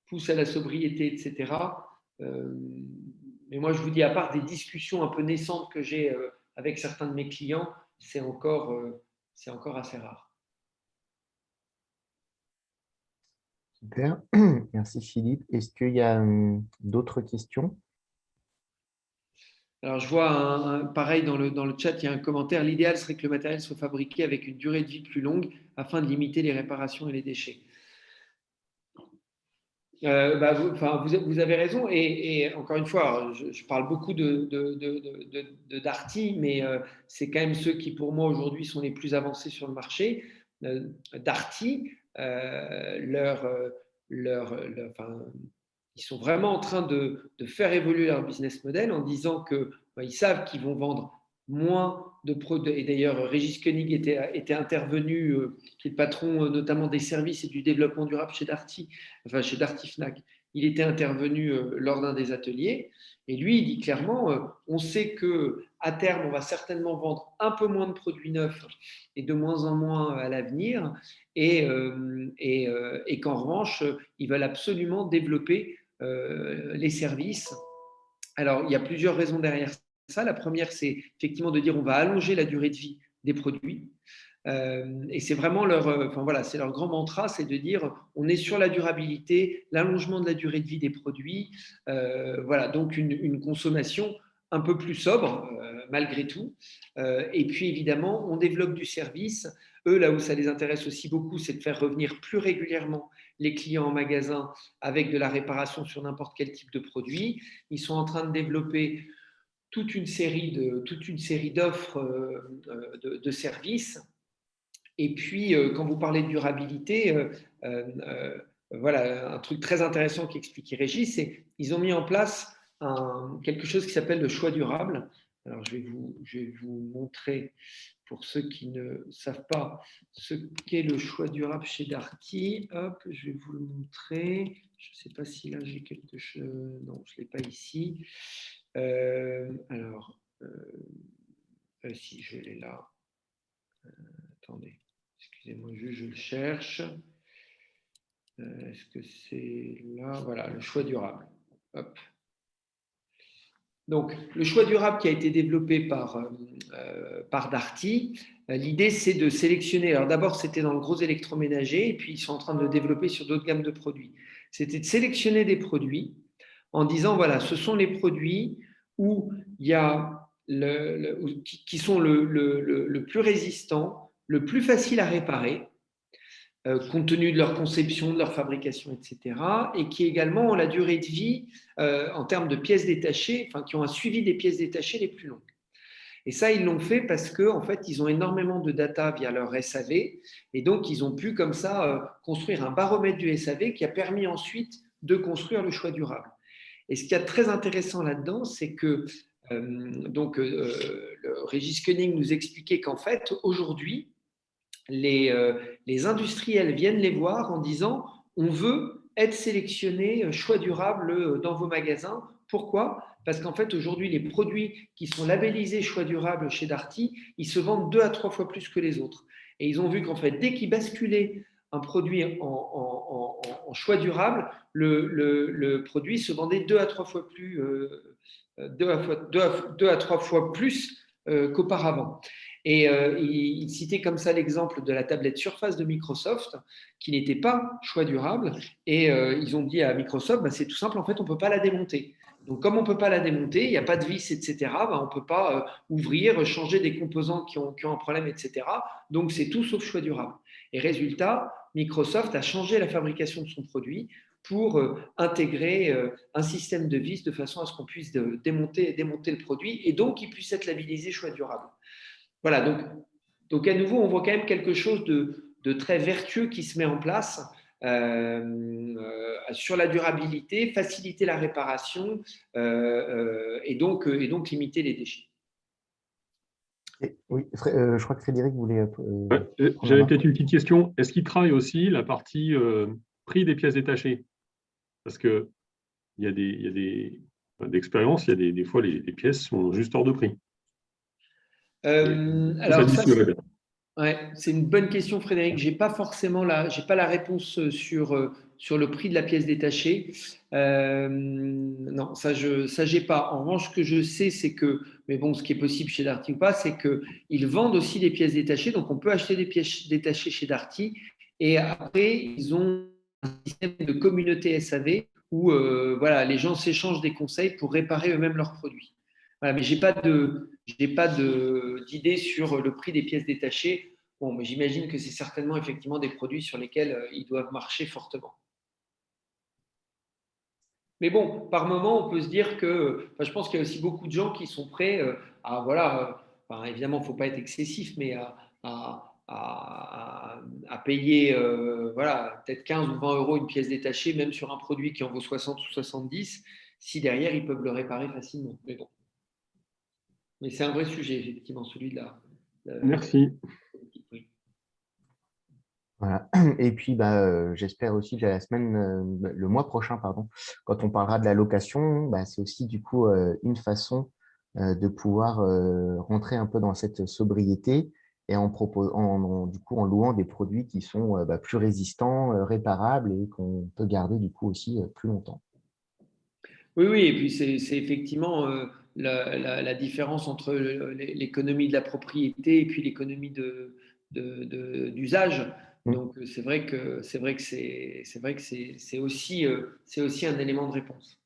poussent à la sobriété, etc. Mais moi, je vous dis, à part des discussions un peu naissantes que j'ai avec certains de mes clients, c'est encore assez rare. Super, merci Philippe. Est-ce qu'il y a d'autres questions? Alors, je vois pareil dans le chat, il y a un commentaire. L'idéal serait que le matériel soit fabriqué avec une durée de vie plus longue afin de limiter les réparations et les déchets. Vous avez raison. Et encore une fois, je parle beaucoup de Darty, mais c'est quand même ceux qui, pour moi, aujourd'hui, sont les plus avancés sur le marché. Darty, ils sont vraiment en train de faire évoluer leur business model en disant qu'ils savent qu'ils vont vendre moins de produits. Et d'ailleurs, Régis Koenig était intervenu, qui est le patron notamment des services et du développement durable chez Darty Fnac. Il était intervenu lors d'un des ateliers et lui, il dit clairement, on sait qu'à terme, on va certainement vendre un peu moins de produits neufs et de moins en moins à l'avenir et qu'en revanche, ils veulent absolument développer les services. Alors, il y a plusieurs raisons derrière ça. La première, c'est effectivement de dire on va allonger la durée de vie des produits. Et c'est vraiment c'est leur grand mantra, c'est de dire on est sur la durabilité, l'allongement de la durée de vie des produits. Donc une consommation un peu plus sobre malgré tout. Et puis évidemment, on développe du service. Eux, là où ça les intéresse aussi beaucoup, c'est de faire revenir plus régulièrement les clients en magasin avec de la réparation sur n'importe quel type de produit. Ils sont en train de développer toute une série d'offres de services. Et puis, quand vous parlez de durabilité, un truc très intéressant qu'expliquait Régis, c'est qu'ils ont mis en place quelque chose qui s'appelle le choix durable. Alors, je vais vous montrer, pour ceux qui ne savent pas ce qu'est le choix durable chez Darty. Hop, je vais vous le montrer. Je ne sais pas si là j'ai quelque chose. Non, je ne l'ai pas ici. Si je l'ai là. Attendez, excusez-moi, je le cherche. Est-ce que c'est là? Voilà, le choix durable. Hop. Donc, le choix durable qui a été développé par Darty, l'idée c'est de sélectionner. Alors d'abord, c'était dans le gros électroménager, et puis ils sont en train de le développer sur d'autres gammes de produits. C'était de sélectionner des produits en disant voilà, ce sont les produits où il y a qui sont le plus résistants, le plus facile à réparer, compte tenu de leur conception, de leur fabrication, etc. Et qui également ont la durée de vie en termes de pièces détachées, qui ont un suivi des pièces détachées les plus longues. Et ça, ils l'ont fait parce qu'en fait, ils ont énormément de data via leur SAV. Et donc, ils ont pu comme ça construire un baromètre du SAV qui a permis ensuite de construire le choix durable. Et ce qui est très intéressant là-dedans, c'est que Régis Koenig nous expliquait qu'en fait, aujourd'hui, les industriels viennent les voir en disant on veut être sélectionné choix durable dans vos magasins. Pourquoi? Parce qu'en fait, aujourd'hui, les produits qui sont labellisés choix durable chez Darty, ils se vendent 2 à 3 fois plus que les autres. Et ils ont vu qu'en fait, dès qu'ils basculaient un produit en choix durable, le produit se vendait 2 à 3 fois plus, 2 à 3 fois plus qu'auparavant. Et il citait comme ça l'exemple de la tablette Surface de Microsoft qui n'était pas choix durable. Et ils ont dit à Microsoft, c'est tout simple, en fait, on ne peut pas la démonter. Donc, comme on ne peut pas la démonter, il n'y a pas de vis, etc., on ne peut pas ouvrir, changer des composants qui ont un problème, etc. Donc, c'est tout sauf choix durable. Et résultat, Microsoft a changé la fabrication de son produit pour intégrer un système de vis de façon à ce qu'on puisse démonter le produit et donc qu'il puisse être labellisé choix durable. Voilà, donc à nouveau, on voit quand même quelque chose de très vertueux qui se met en place sur la durabilité, faciliter la réparation et donc limiter les déchets. Oui, je crois que Frédéric voulait… J'avais peut-être une petite question. Est-ce qu'il travaille aussi la partie prix des pièces détachées? Parce qu'il y a d'expérience, il y a des fois les pièces sont juste hors de prix. Alors c'est une bonne question, Frédéric. J'ai pas la réponse sur le prix de la pièce détachée. Non, ça j'ai pas. En revanche, ce que je sais, c'est que, mais bon, ce qui est possible chez Darty ou pas, c'est qu'ils vendent aussi des pièces détachées. Donc, on peut acheter des pièces détachées chez Darty. Et après, ils ont un système de communauté SAV où les gens s'échangent des conseils pour réparer eux-mêmes leurs produits. Voilà, mais j'ai pas d'idée sur le prix des pièces détachées. Bon, mais j'imagine que c'est certainement effectivement des produits sur lesquels ils doivent marcher fortement. Mais bon, par moment, on peut se dire que, je pense qu'il y a aussi beaucoup de gens qui sont prêts évidemment, il ne faut pas être excessif, mais à payer peut-être 15 ou 20 euros une pièce détachée, même sur un produit qui en vaut 60 ou 70, si derrière, ils peuvent le réparer facilement. Mais bon. Mais c'est un vrai sujet, effectivement, celui-là. Merci. Oui. Voilà. Et puis, j'espère aussi que le mois prochain, quand on parlera de la location, c'est aussi du coup une façon de pouvoir rentrer un peu dans cette sobriété et en louant des produits qui sont plus résistants, réparables et qu'on peut garder du coup aussi plus longtemps. Oui, et puis c'est effectivement la différence entre l'économie de la propriété et puis l'économie d'usage. Donc c'est vrai que c'est aussi un élément de réponse.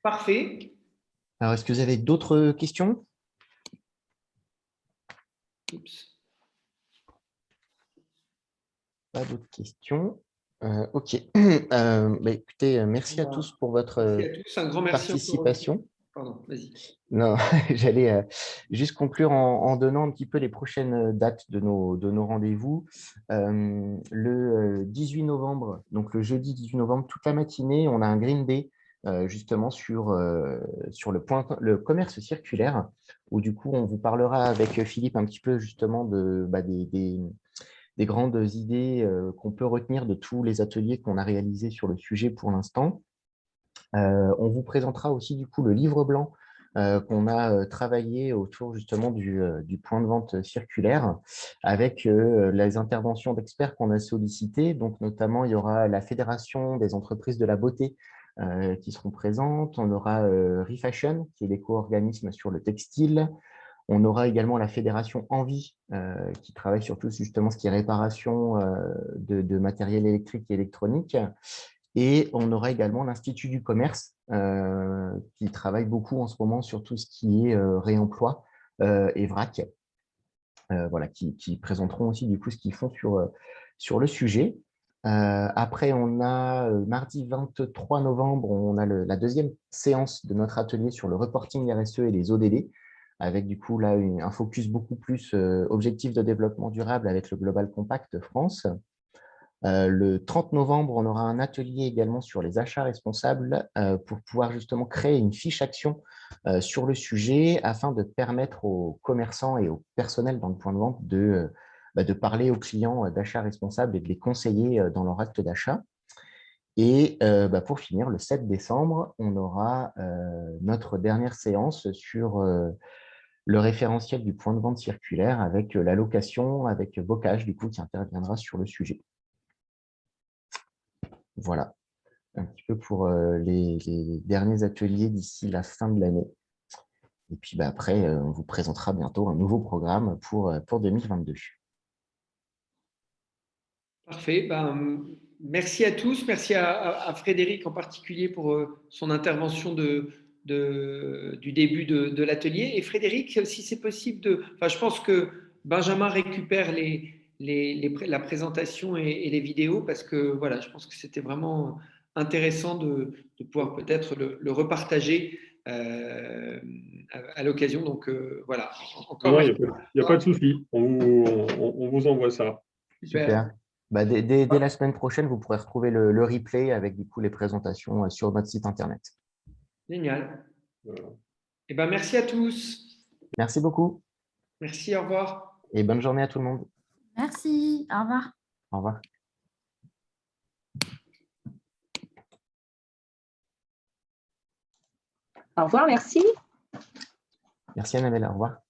Parfait. Alors, est-ce que vous avez d'autres questions? Oups. Pas d'autres questions. OK. Écoutez, merci à tous pour votre Merci à tous. Un grand merci participation. Pardon, vas-y. Non, j'allais juste conclure en donnant un petit peu les prochaines dates de nos rendez-vous. Le 18 novembre, donc le jeudi 18 novembre, toute la matinée, on a un Green Day justement sur le commerce circulaire, où du coup, on vous parlera avec Philippe un petit peu justement des grandes idées qu'on peut retenir de tous les ateliers qu'on a réalisés sur le sujet pour l'instant. On vous présentera aussi du coup le livre blanc qu'on a travaillé autour justement du point de vente circulaire avec les interventions d'experts qu'on a sollicitées. Donc notamment, il y aura la Fédération des entreprises de la beauté qui seront présentes. On aura Refashion, qui est l'éco-organisme sur le textile. On aura également la Fédération Envie, qui travaille sur tout justement ce qui est réparation de matériel électrique et électronique. Et on aura également l'Institut du commerce, qui travaille beaucoup en ce moment sur tout ce qui est réemploi et vrac. Voilà, qui présenteront aussi du coup ce qu'ils font sur le sujet. Après, on a mardi 23 novembre, on a la deuxième séance de notre atelier sur le reporting RSE et les ODD, avec du coup là un focus beaucoup plus objectif de développement durable avec le Global Compact France. Le 30 novembre, on aura un atelier également sur les achats responsables pour pouvoir justement créer une fiche action sur le sujet afin de permettre aux commerçants et au personnel dans le point de vente de parler aux clients d'achats responsables et de les conseiller dans leur acte d'achat. Et pour finir, le 7 décembre, on aura notre dernière séance sur le référentiel du point de vente circulaire avec l'allocation, avec Bocage, du coup, qui interviendra sur le sujet. Voilà, un petit peu pour les derniers ateliers d'ici la fin de l'année. Et puis après, on vous présentera bientôt un nouveau programme pour 2022. Parfait. Merci à tous. Merci à Frédéric en particulier pour son intervention du début de l'atelier. Et Frédéric, si c'est possible, je pense que Benjamin récupère la présentation et les vidéos parce que voilà, je pense que c'était vraiment intéressant de pouvoir peut-être le repartager à l'occasion. Donc voilà. Encore il n'y a pas de souci. On vous envoie ça. Super. Dès la semaine prochaine, vous pourrez retrouver le replay avec du coup les présentations sur notre site internet. Génial. Voilà. Merci à tous. Merci beaucoup. Merci, au revoir. Et bonne journée à tout le monde. Merci, au revoir. Au revoir. Au revoir, merci. Merci Annabelle, au revoir.